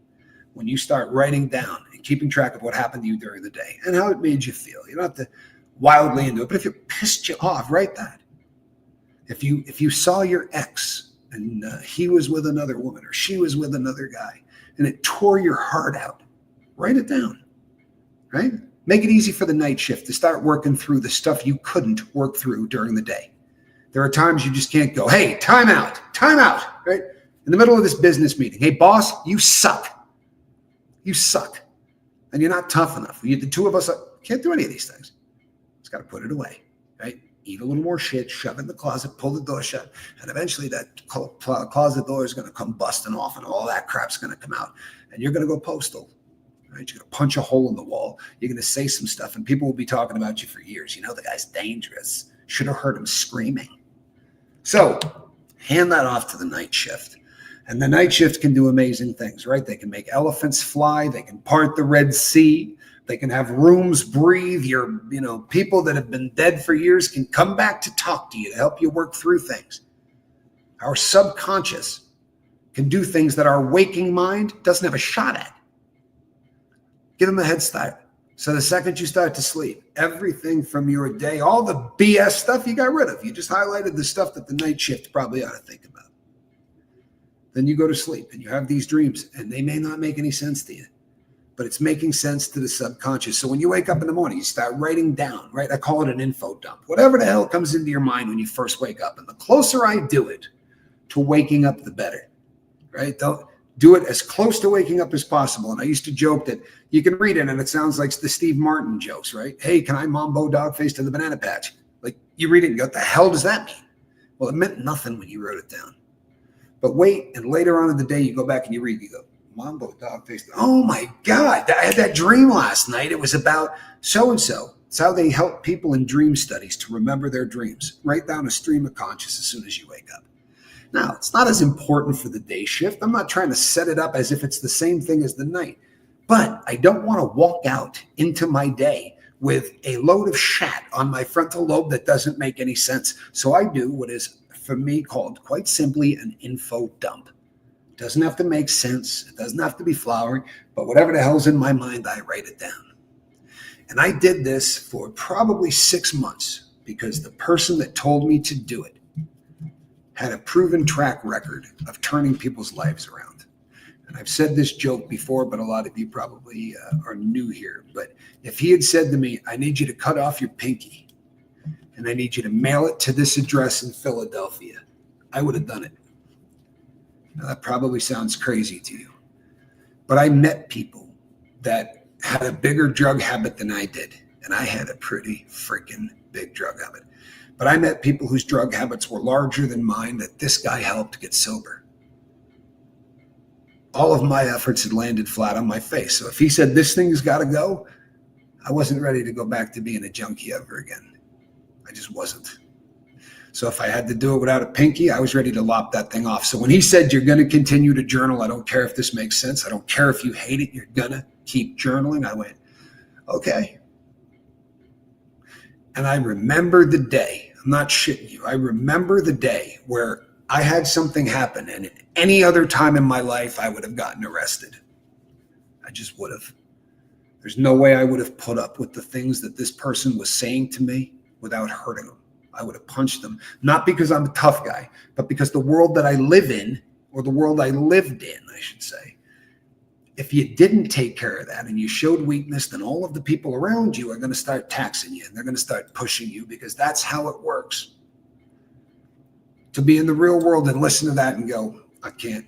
when you start writing down and keeping track of what happened to you during the day and how it made you feel. You don't have to wildly into it, but if it pissed you off, write that. If you saw your ex and he was with another woman or she was with another guy and it tore your heart out, write it down, right? Make it easy for the night shift to start working through the stuff you couldn't work through during the day. There are times you just can't go, hey, time out, right? In the middle of this business meeting, hey, boss, you suck. You suck. And you're not tough enough. The 2 of us can't do any of these things. Just got to put it away, right? Eat a little more shit, shove it in the closet, pull the door shut, and eventually that closet door is going to come busting off and all that crap's going to come out. And you're going to go postal. Right? You're going to punch a hole in the wall. You're going to say some stuff, and people will be talking about you for years. You know, the guy's dangerous. Should have heard him screaming. So hand that off to the night shift. And the night shift can do amazing things, right? They can make elephants fly. They can part the Red Sea. They can have rooms breathe. People that have been dead for years can come back to talk to you to help you work through things. Our subconscious can do things that our waking mind doesn't have a shot at. Give them a head start. So the second you start to sleep, everything from your day, all the BS stuff you got rid of. You just highlighted the stuff that the night shift probably ought to think about. Then you go to sleep and you have these dreams and they may not make any sense to you. but it's making sense to the subconscious. So when you wake up in the morning, you start writing down, right? I call it an info dump. Whatever the hell comes into your mind when you first wake up. And the closer I do it to waking up, the better, right? Don't do it as close to waking up as possible. And I used to joke that you can read it and it sounds like the Steve Martin jokes, right? Hey, can I mambo dog face to the banana patch? Like you read it and go, what the hell does that mean? Well, it meant nothing when you wrote it down. But wait, and later on in the day, you go back and you read, you go, mambo dog face. Oh my God, I had that dream last night. It was about so-and-so. It's how they help people in dream studies to remember their dreams. Write down a stream of conscious as soon as you wake up. Now, it's not as important for the day shift. I'm not trying to set it up as if it's the same thing as the night. But I don't want to walk out into my day with a load of shat on my frontal lobe that doesn't make any sense. So I do what is, for me, called quite simply an info dump. It doesn't have to make sense. It doesn't have to be flowery, but whatever the hell's in my mind, I write it down. And I did this for probably 6 months because the person that told me to do it had a proven track record of turning people's lives around. And I've said this joke before, but a lot of you probably are new here. But if he had said to me, I need you to cut off your pinky and I need you to mail it to this address in Philadelphia, I would have done it. Now, that probably sounds crazy to you, but I met people that had a bigger drug habit than I did, and I had a pretty freaking big drug habit. But I met people whose drug habits were larger than mine that this guy helped get sober. All of my efforts had landed flat on my face. So if he said this thing's got to go, I wasn't ready to go back to being a junkie ever again. I just wasn't. So if I had to do it without a pinky, I was ready to lop that thing off. So when he said, you're going to continue to journal, I don't care if this makes sense. I don't care if you hate it. You're going to keep journaling. I went, okay. And I remember the day, I'm not shitting you. I remember the day where I had something happen, and at any other time in my life, I would have gotten arrested. I just would have. There's no way I would have put up with the things that this person was saying to me without hurting them. I would have punched them, not because I'm a tough guy, but because the world that I live in, or the world I lived in, I should say, if you didn't take care of that and you showed weakness, then all of the people around you are going to start taxing you and they're going to start pushing you because that's how it works. To be in the real world and listen to that and go, I can't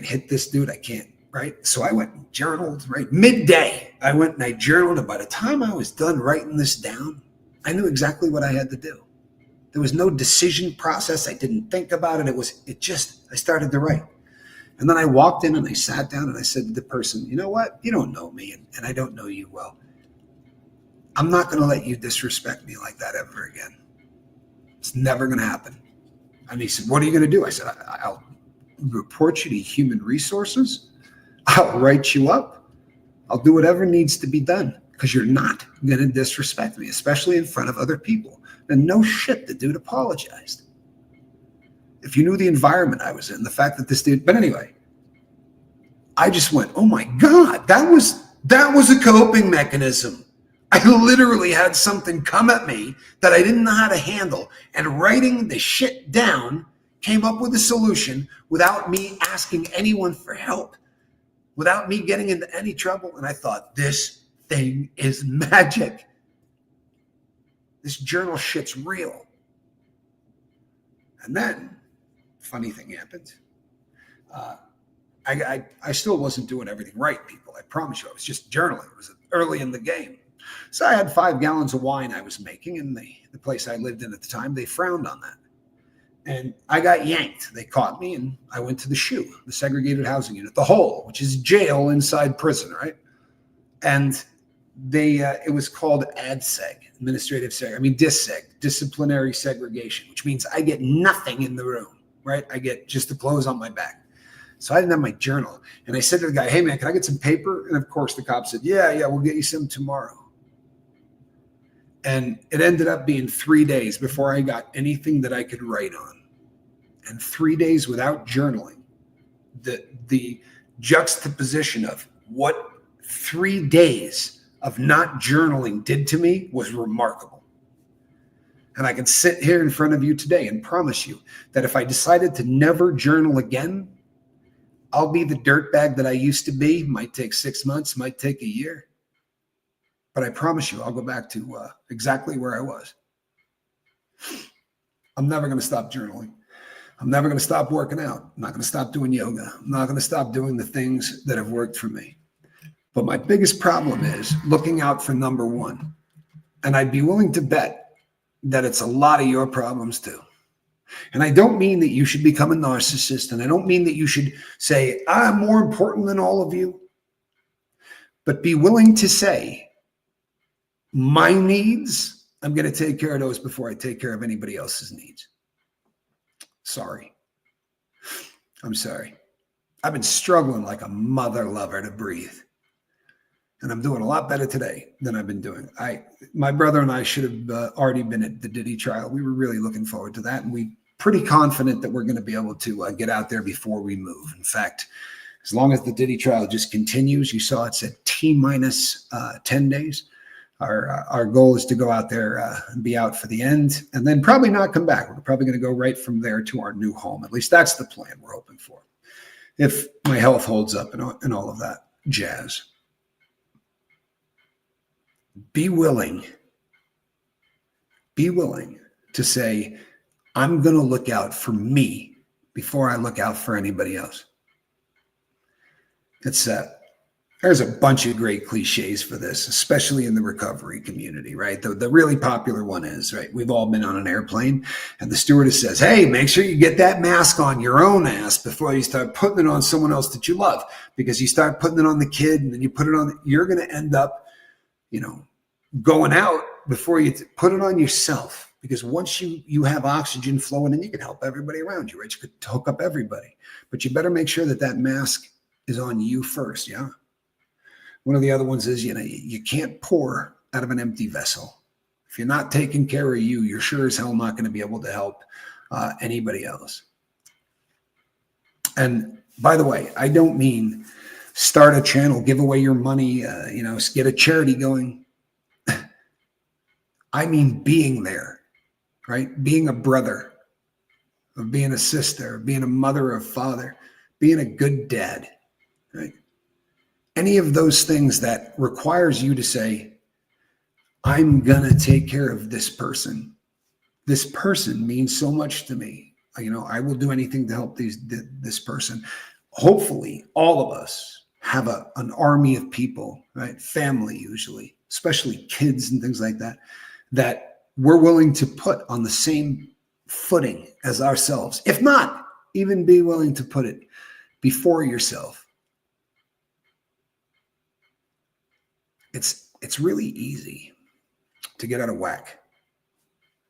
hit this dude. I can't, right? So I went and journaled, right? Midday, I went and I journaled. And by the time I was done writing this down, I knew exactly what I had to do. There was no decision process. I didn't think about it. I started to write. And then I walked in and I sat down and I said to the person, you know what? You don't know me and I don't know you well. I'm not going to let you disrespect me like that ever again. It's never going to happen. And he said, what are you going to do? I said, I'll report you to human resources. I'll write you up. I'll do whatever needs to be done because you're not going to disrespect me, especially in front of other people. And no shit, the dude apologized. If you knew the environment I was in, the fact that this dude, but anyway, I just went, oh my God, that was a coping mechanism. I literally had something come at me that I didn't know how to handle, and writing the shit down came up with a solution without me asking anyone for help, without me getting into any trouble. And I thought, this thing is magic. This journal shit's real. And then, funny thing happened. I still wasn't doing everything right, people. I promise you, I was just journaling. It was early in the game. So I had 5 gallons of wine I was making, and the place I lived in at the time, they frowned on that. And I got yanked. They caught me, and I went to the SHU, the segregated housing unit, the hole, which is jail inside prison, right? And it was called ADSEG, disciplinary segregation, which means I get nothing in the room, right? I get just the clothes on my back. So I didn't have my journal. And I said to the guy, hey man, can I get some paper? And of course the cop said, yeah, we'll get you some tomorrow. And it ended up being 3 days before I got anything that I could write on. And 3 days without journaling. The juxtaposition of what 3 days of not journaling did to me was remarkable. And I can sit here in front of you today and promise you that if I decided to never journal again, I'll be the dirtbag that I used to be. Might take 6 months, might take a year. But I promise you, I'll go back to exactly where I was. I'm never going to stop journaling. I'm never going to stop working out. I'm not going to stop doing yoga. I'm not going to stop doing the things that have worked for me. But my biggest problem is looking out for number one. And I'd be willing to bet that it's a lot of your problems too. And I don't mean that you should become a narcissist. And I don't mean that you should say, I'm more important than all of you. But be willing to say, my needs, I'm going to take care of those before I take care of anybody else's needs. Sorry. I'm sorry. I've been struggling like a mother lover to breathe. And I'm doing a lot better today than I've been doing. My brother and I should have already been at the Diddy trial. We were really looking forward to that. And we're pretty confident that we're going to be able to get out there before we move. In fact, as long as the Diddy trial just continues, you saw it's at T-minus 10 days. Our goal is to go out there and be out for the end and then probably not come back. We're probably going to go right from there to our new home. At least that's the plan we're hoping for. If my health holds up and all of that jazz. Be willing to say, I'm going to look out for me before I look out for anybody else. There's a bunch of great cliches for this, especially in the recovery community, right? The really popular one is, right, we've all been on an airplane and the stewardess says, hey, make sure you get that mask on your own ass before you start putting it on someone else that you love. Because you start putting it on the kid and then you put it on, you're going to end up, going out before you put it on yourself. Because once you have oxygen flowing in, you can help everybody around you, right? You could hook up everybody. But you better make sure that mask is on you first, yeah? One of the other ones is, you can't pour out of an empty vessel. If you're not taking care of you, you're sure as hell not going to be able to help anybody else. And by the way, I don't mean start a channel, give away your money, get a charity going. I mean being there, right? Being a brother, or being a sister, being a mother or father, being a good dad, right? Any of those things that requires you to say, I'm going to take care of this person. This person means so much to me. I will do anything to help this person. Hopefully, all of us have an army of people, right? Family usually, especially kids and things like that, that we're willing to put on the same footing as ourselves. If not, even be willing to put it before yourself. It's really easy to get out of whack.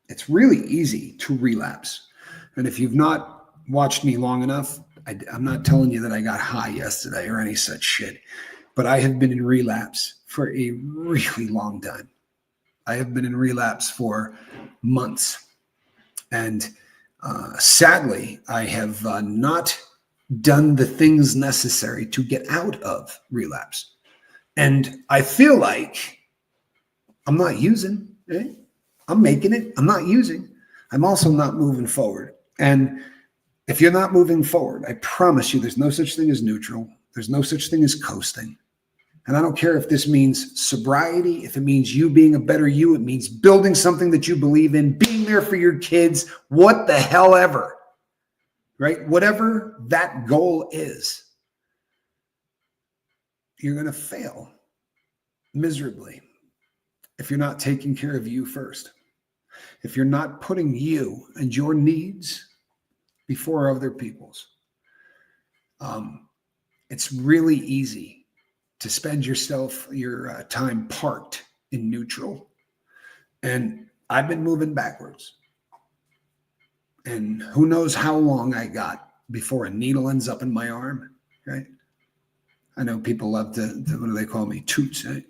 It's really easy to relapse. And if you've not watched me long enough, I'm not telling you that I got high yesterday or any such shit, but I have been in relapse for a really long time. I have been in relapse for months. And sadly, I have not done the things necessary to get out of relapse. And I feel like I'm not using it. I'm making it. I'm not using. I'm also not moving forward. And if you're not moving forward, I promise you there's no such thing as neutral. There's no such thing as coasting. And I don't care if this means sobriety, if it means you being a better you, it means building something that you believe in, being there for your kids, what the hell ever, right? Whatever that goal is, you're going to fail miserably if you're not taking care of you first. If you're not putting you and your needs before other people's. It's really easy to spend your time parked in neutral. And I've been moving backwards. And who knows how long I got before a needle ends up in my arm, right? I know people love to what do they call me? Toots, right?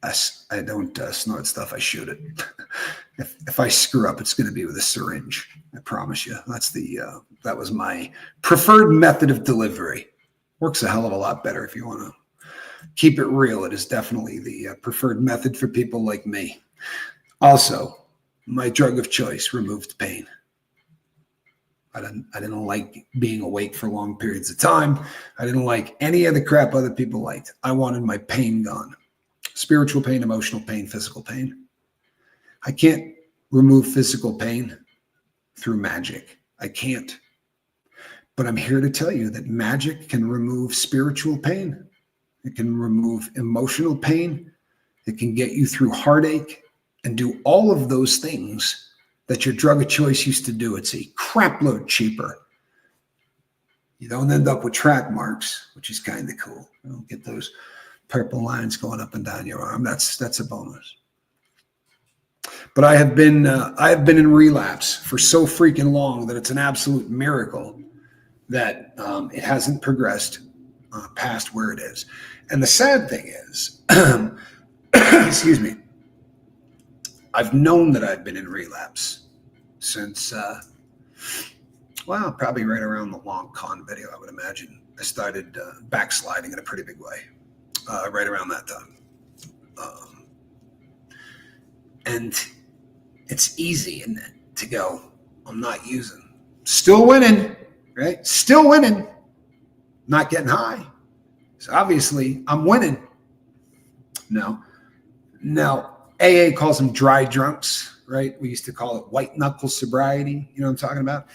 I don't snort stuff, I shoot it. If I screw up, it's going to be with a syringe. I promise you. That was my preferred method of delivery. Works a hell of a lot better if you want to keep it real. It is definitely the preferred method for people like me. Also, my drug of choice removed pain. I didn't like being awake for long periods of time. I didn't like any of the crap other people liked. I wanted my pain gone. Spiritual pain, emotional pain, physical pain. I can't remove physical pain through magic. I can't. But I'm here to tell you that magic can remove spiritual pain. It can remove emotional pain. It can get you through heartache and do all of those things that your drug of choice used to do. It's a crap load cheaper. You don't end up with track marks, which is kind of cool. You don't get those purple lines going up and down your arm. That's a bonus. But I have been in relapse for so freaking long that it's an absolute miracle that it hasn't progressed past where it is. And the sad thing is, excuse me, I've known that I've been in relapse since, probably right around the long con video, I would imagine. I started backsliding in a pretty big way right around that time. And it's easy, isn't it, to go, I'm not using. Still winning, right? Still winning. Not getting high. So obviously, I'm winning. No. Now, AA calls them dry drunks, right? We used to call it white knuckle sobriety. You know what I'm talking about?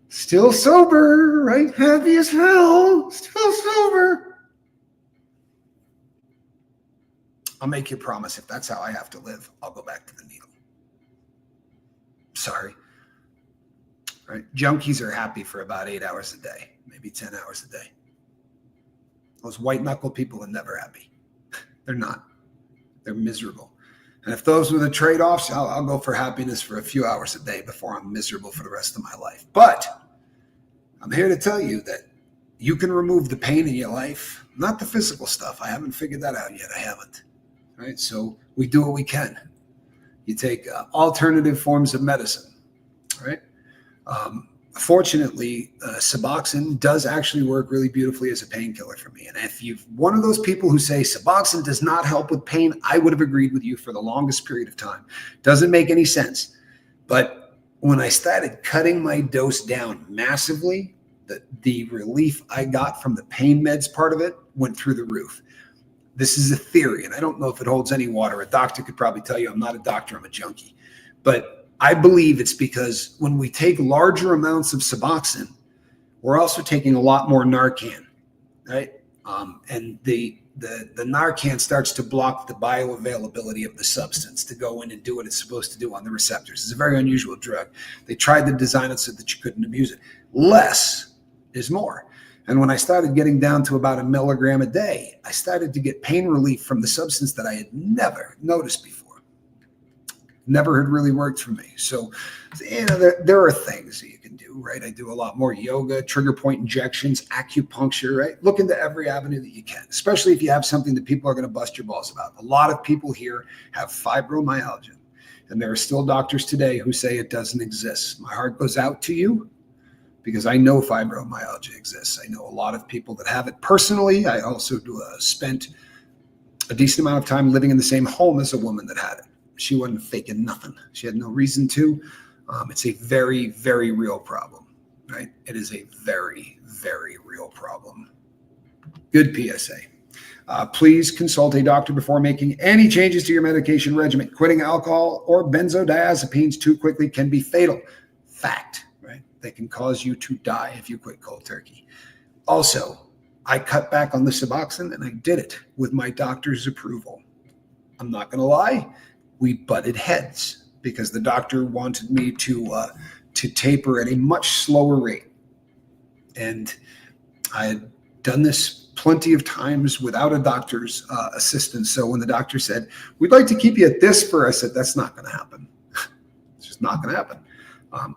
Still sober, right? Happy as hell. Still sober. I'll make you a promise. If that's how I have to live, I'll go back to the needle. Sorry. Right? Junkies are happy for about 8 hours a day, maybe 10 hours a day. Those white knuckle people are never happy. They're not. They're miserable. And if those were the trade-offs, I'll go for happiness for a few hours a day before I'm miserable for the rest of my life. But I'm here to tell you that you can remove the pain in your life, not the physical stuff. I haven't figured that out yet. I haven't. Right? So we do what we can. You take alternative forms of medicine, right? Fortunately, Suboxone does actually work really beautifully as a painkiller for me. And if you're one of those people who say Suboxone does not help with pain, I would have agreed with you for the longest period of time. Doesn't make any sense. But when I started cutting my dose down massively, the relief I got from the pain meds part of it went through the roof. This is a theory, and I don't know if it holds any water. A doctor could probably tell you I'm not a doctor, I'm a junkie. But I believe it's because when we take larger amounts of Suboxone, we're also taking a lot more Narcan, right? And the Narcan starts to block the bioavailability of the substance to go in and do what it's supposed to do on the receptors. It's a very unusual drug. They tried to design it so that you couldn't abuse it. Less is more. And when I started getting down to about 1 milligram a day, I started to get pain relief from the substance that I had never noticed before. Never had really worked for me. So, there are things that you can do, right? I do a lot more yoga, trigger point injections, acupuncture, right? Look into every avenue that you can, especially if you have something that people are going to bust your balls about. A lot of people here have fibromyalgia, and there are still doctors today who say it doesn't exist. My heart goes out to you, because I know fibromyalgia exists. I know a lot of people that have it personally. I also spent a decent amount of time living in the same home as a woman that had it. She wasn't faking nothing. She had no reason to. It's a very, very real problem, right? It is a very, very real problem. Good PSA. Please consult a doctor before making any changes to your medication regimen. Quitting alcohol or benzodiazepines too quickly can be fatal. Fact. They can cause you to die if you quit cold turkey. Also, I cut back on the Suboxone, and I did it with my doctor's approval. I'm not going to lie. We butted heads because the doctor wanted me to taper at a much slower rate. And I had done this plenty of times without a doctor's assistance. So when the doctor said, we'd like to keep you at this I said, that's not going to happen. It's just not going to happen.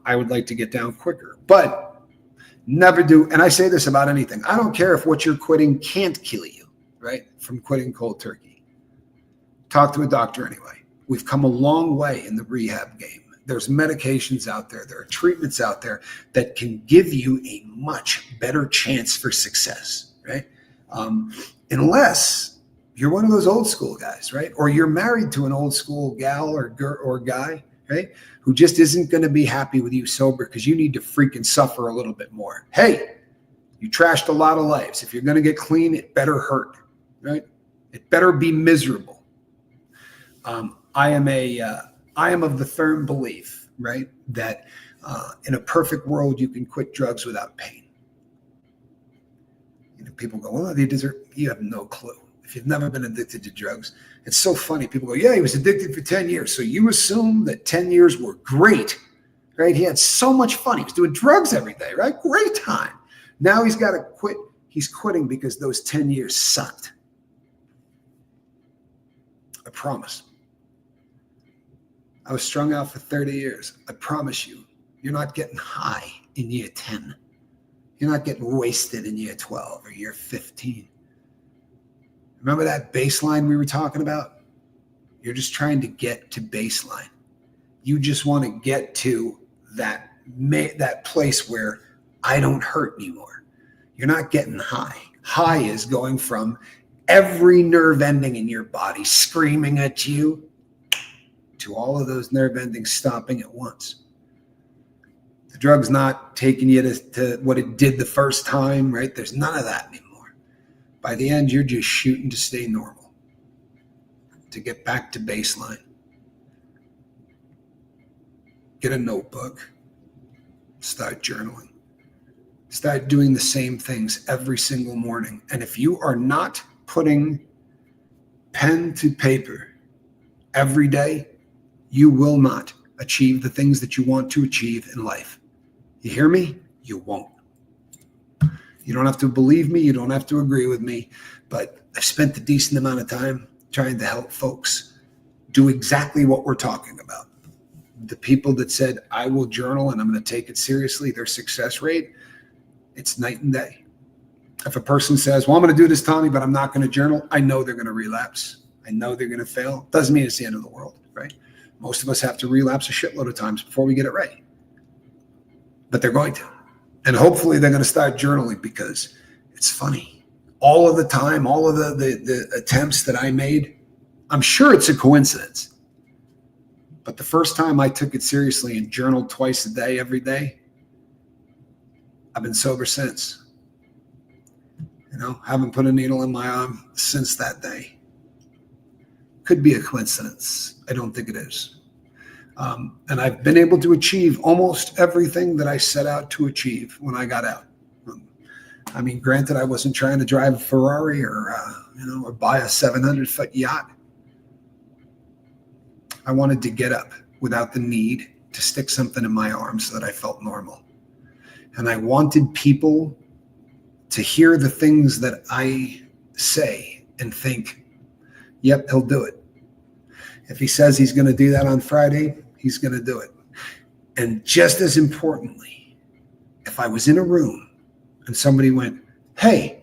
I would like to get down quicker, but never do. And I say this about anything. I don't care if what you're quitting can't kill you, right? From quitting cold turkey. Talk to a doctor anyway. We've come a long way in the rehab game. There's medications out there. There are treatments out there that can give you a much better chance for success, right? Unless you're one of those old school guys, right? Or you're married to an old school gal or guy, right? Who just isn't going to be happy with you sober because you need to freaking suffer a little bit more. Hey, you trashed a lot of lives. If you're going to get clean, it better hurt, right? It better be miserable. I am of the firm belief, right, that in a perfect world, you can quit drugs without pain. You know, people go, well, they deserve. You have no clue. If you've never been addicted to drugs, it's so funny. People go, yeah, he was addicted for 10 years. So you assume that 10 years were great, right? He had so much fun. He was doing drugs every day, right? Great time. Now he's got to quit. He's quitting because those 10 years sucked. I promise. I was strung out for 30 years. I promise you, you're not getting high in year 10. You're not getting wasted in year 12 or year 15. Remember that baseline we were talking about? You're just trying to get to baseline. You just want to get to that place where I don't hurt anymore. You're not getting high. High is going from every nerve ending in your body screaming at you to all of those nerve endings stopping at once. The drug's not taking you to what it did the first time, right? There's none of that anymore. By the end, you're just shooting to stay normal, to get back to baseline. Get a notebook. Start journaling. Start doing the same things every single morning. And if you are not putting pen to paper every day, you will not achieve the things that you want to achieve in life. You hear me? You won't. You don't have to believe me. You don't have to agree with me. But I've spent a decent amount of time trying to help folks do exactly what we're talking about. The people that said, I will journal and I'm going to take it seriously, their success rate, it's night and day. If a person says, well, I'm going to do this, Tommy, but I'm not going to journal, I know they're going to relapse. I know they're going to fail. Doesn't mean it's the end of the world, right? Most of us have to relapse a shitload of times before we get it right. But they're going to. And hopefully they're going to start journaling because it's funny. All of the time, all of the attempts that I made, I'm sure it's a coincidence. But the first time I took it seriously and journaled twice a day, every day, I've been sober since. You know, haven't put a needle in my arm since that day. Could be a coincidence. I don't think it is. And I've been able to achieve almost everything that I set out to achieve when I got out. I mean, granted, I wasn't trying to drive a Ferrari or buy a 700-foot yacht. I wanted to get up without the need to stick something in my arm so that I felt normal. And I wanted people to hear the things that I say and think, yep, he'll do it. If he says he's going to do that on Friday, he's going to do it. And just as importantly, if I was in a room and somebody went, hey,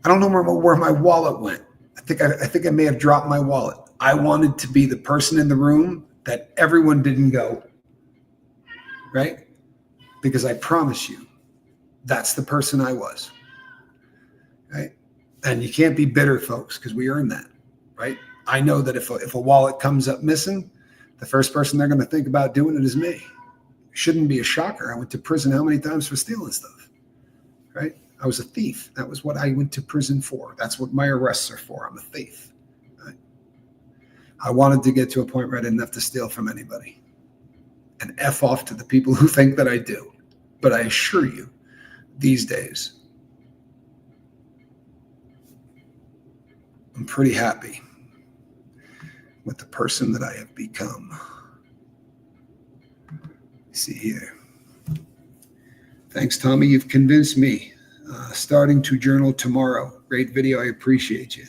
I don't know where my wallet went. I think I may have dropped my wallet. I wanted to be the person in the room that everyone didn't go, right? Because I promise you, that's the person I was, right? And you can't be bitter, folks, because we earned that, right? I know that if a wallet comes up missing, the first person they're going to think about doing it is me. Shouldn't be a shocker. I went to prison how many times for stealing stuff, right? I was a thief. That was what I went to prison for. That's what my arrests are for. I'm a thief. Right? I wanted to get to a point where I didn't have to steal from anybody. And F off to the people who think that I do. But I assure you, these days, I'm pretty happy with the person that I have become. See here. Thanks, Tommy. You've convinced me. Starting to journal tomorrow. Great video. I appreciate you.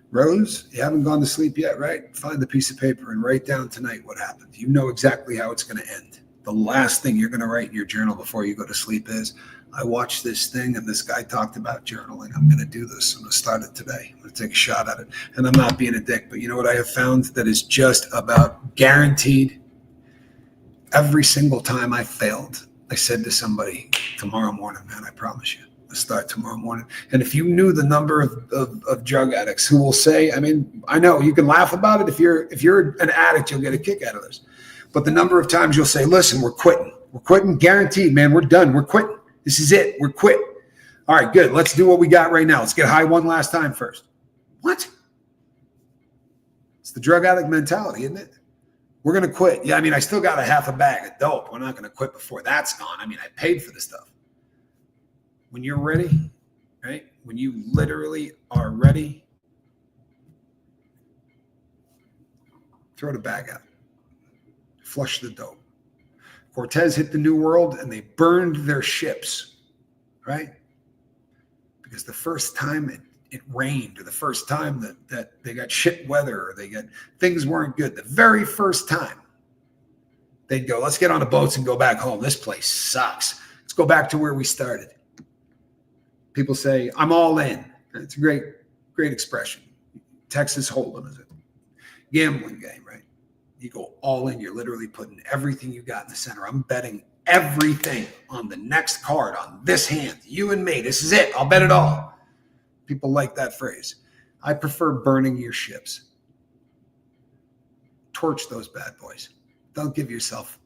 Rose, you haven't gone to sleep yet, right? Find the piece of paper and write down tonight what happened. You know exactly how it's going to end. The last thing you're going to write in your journal before you go to sleep is, I watched this thing and this guy talked about journaling. I'm going to do this. I'm going to start it today. I'm going to take a shot at it. And I'm not being a dick, but you know what I have found that is just about guaranteed? Every single time I failed, I said to somebody, tomorrow morning, man, I promise you, start tomorrow morning. And if you knew the number of drug addicts who will say, I mean, I know you can laugh about it. If you're an addict, you'll get a kick out of this. But the number of times you'll say, listen, we're quitting, guaranteed, man. We're done. We're quitting. This is it. We're quit. All right, good. Let's do what we got right now. Let's get high one last time first. What? It's the drug addict mentality, isn't it? We're going to quit. Yeah, I mean, I still got a half a bag of dope. We're not going to quit before that's gone. I mean, I paid for the stuff. When you're ready, right? When you literally are ready, throw the bag out. Flush the dope. Cortez hit the New World and they burned their ships, right? Because the first time it rained, or the first time that they got shit weather, or things weren't good, the very first time they'd go, let's get on the boats and go back home. This place sucks. Let's go back to where we started. People say, I'm all in. It's a great expression. Texas Hold'em is a gambling game, right? You go all in. You're literally putting everything you got in the center. I'm betting everything on the next card, on this hand. You and me. This is it. I'll bet it all. People like that phrase. I prefer burning your ships. Torch those bad boys. Don't give yourself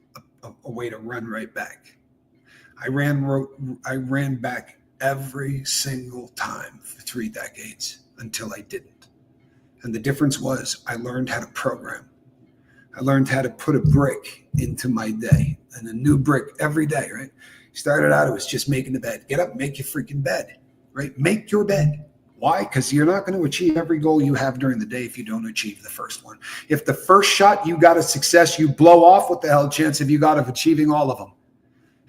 a way to run right back. I ran back every single time for 3 decades until I didn't. And the difference was I learned how to program. I learned how to put a brick into my day, and a new brick every day, right? Started out, it was just making the bed. Get up, make your freaking bed, right? Make your bed. Why? Because you're not going to achieve every goal you have during the day if you don't achieve the first one. If the first shot you got a success, you blow off, what the hell chance have you got of achieving all of them?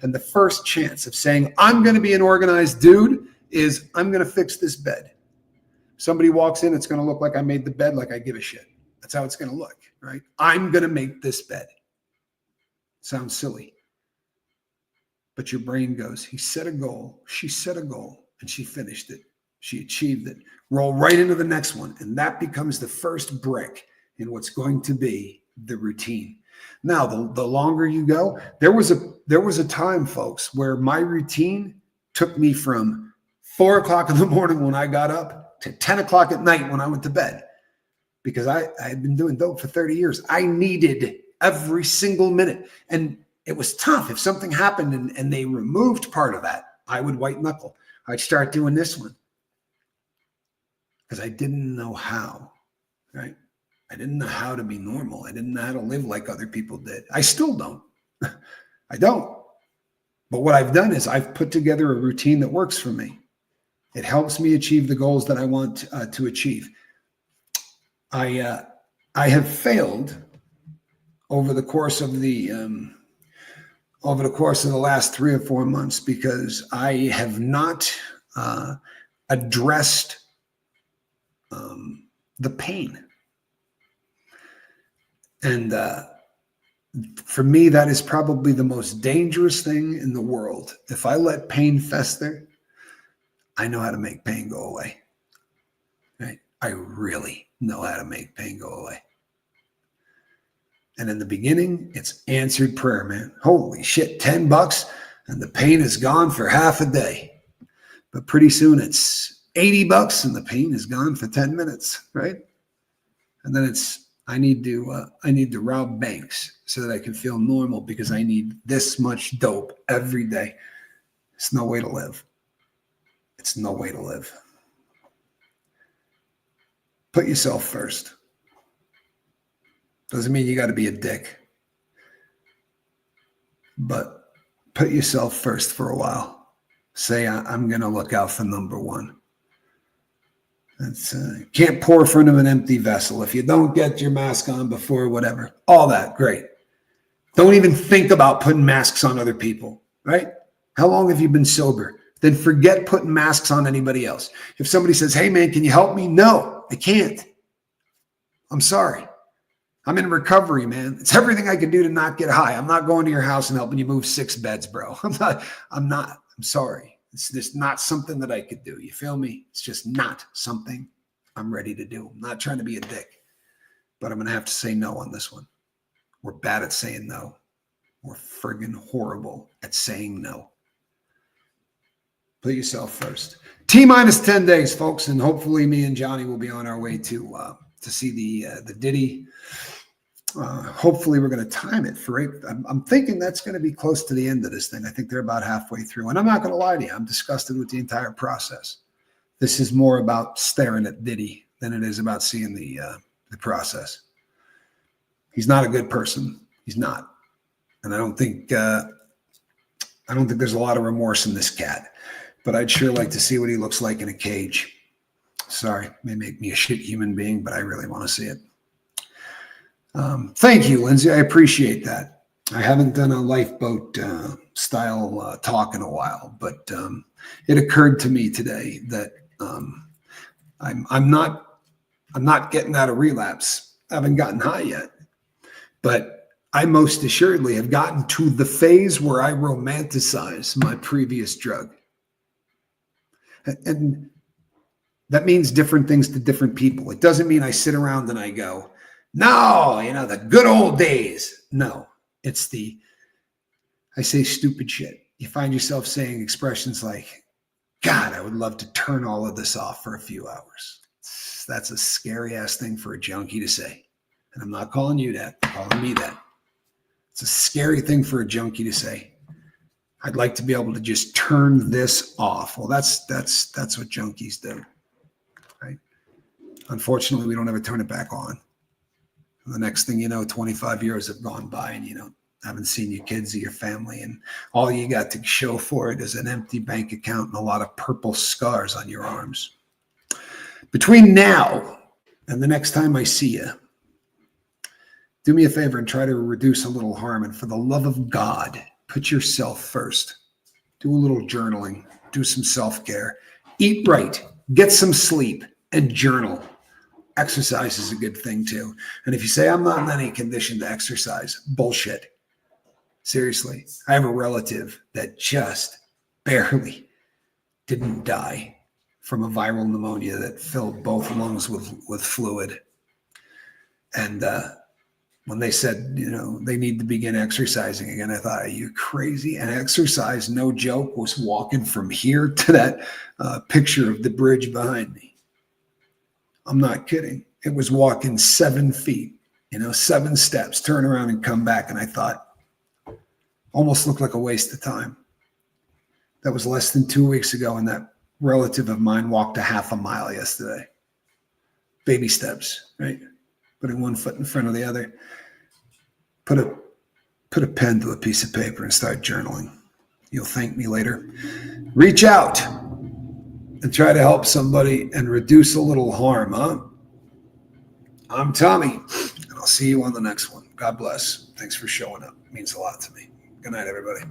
And the first chance of saying, I'm going to be an organized dude is I'm going to fix this bed. Somebody walks in, it's going to look like I made the bed, like I give a shit. That's how it's going to look, right? I'm going to make this bed. Sounds silly. But your brain goes, he set a goal, she set a goal, and she finished it. She achieved it. Roll right into the next one. And that becomes the first brick in what's going to be the routine. Now, the longer you go, there was a time, folks, where my routine took me from 4 o'clock in the morning when I got up to 10 o'clock at night when I went to bed. Because I had been doing dope for 30 years. I needed every single minute. And it was tough. If something happened and they removed part of that, I would white knuckle. I'd start doing this one. Because I didn't know how, right? I didn't know how to be normal. I didn't know how to live like other people did. I still don't. I don't. But what I've done is I've put together a routine that works for me. It helps me achieve the goals that I want to achieve. I have failed over the course of the last 3 or 4 months because I have not addressed the pain. And for me, that is probably the most dangerous thing in the world. If I let pain fester, I know how to make pain go away. Right? I really know how to make pain go away. And in the beginning, it's answered prayer, man. Holy shit, $10 and the pain is gone for half a day. But pretty soon it's $80 and the pain is gone for 10 minutes, right? And then it's, I need to rob banks so that I can feel normal because I need this much dope every day. It's no way to live. It's no way to live. Put yourself first. Doesn't mean you got to be a dick. But put yourself first for a while. Say, I'm going to look out for number one. That's can't pour from an empty vessel. If you don't get your mask on before whatever, all that, great. Don't even think about putting masks on other people, right? How long have you been sober? Then forget putting masks on anybody else. If somebody says, hey man, can you help me? No, I can't. I'm sorry. I'm in recovery, man. It's everything I can do to not get high. I'm not going to your house and helping you move 6 beds, bro. I'm sorry. It's just not something that I could do. You feel me? It's just not something I'm ready to do. I'm not trying to be a dick, but I'm going to have to say no on this one. We're bad at saying no. We're friggin' horrible at saying no. Put yourself first. T-minus 10 days, folks, and hopefully me and Johnny will be on our way to see the Diddy. Hopefully we're going to time it for 8. I'm thinking that's going to be close to the end of this thing. I think they're about halfway through. And I'm not going to lie to you. I'm disgusted with the entire process. This is more about staring at Diddy than it is about seeing the process. He's not a good person. He's not. And I don't think there's a lot of remorse in this cat. But I'd sure like to see what he looks like in a cage. Sorry, may make me a shit human being, but I really want to see it. Thank you, Lindsay. I appreciate that. I haven't done a lifeboat style talk in a while, but it occurred to me today that I'm not getting out of relapse. I haven't gotten high yet, but I most assuredly have gotten to the phase where I romanticize my previous drug. And that means different things to different people. It doesn't mean I sit around and I go, no, the good old days. No, it's I say stupid shit. You find yourself saying expressions like, God, I would love to turn all of this off for a few hours. That's a scary ass thing for a junkie to say. And I'm not calling you that, I'm calling me that. It's a scary thing for a junkie to say. I'd like to be able to just turn this off. Well, that's what junkies do, right? Unfortunately, we don't ever turn it back on. And the next thing you know, 25 years have gone by and you haven't seen your kids or your family, and all you got to show for it is an empty bank account and a lot of purple scars on your arms. Between now and the next time I see you, do me a favor and try to reduce a little harm. And for the love of God, put yourself first. Do a little journaling. Do some self-care. Eat right. Get some sleep and journal. Exercise is a good thing too. And if you say, I'm not in any condition to exercise, bullshit. Seriously. I have a relative that just barely didn't die from a viral pneumonia that filled both lungs with fluid. And when they said, they need to begin exercising again, I thought, are you crazy? And exercise, no joke, was walking from here to that picture of the bridge behind me. I'm not kidding. It was walking 7 feet, 7 steps, turn around and come back. And I thought, almost looked like a waste of time. That was less than 2 weeks ago. And that relative of mine walked a half a mile yesterday. Baby steps, right? Putting one foot in front of the other. Put a pen to a piece of paper and start journaling. You'll thank me later. Reach out and try to help somebody and reduce a little harm, huh? I'm Tommy, and I'll see you on the next one. God bless. Thanks for showing up. It means a lot to me. Good night, everybody.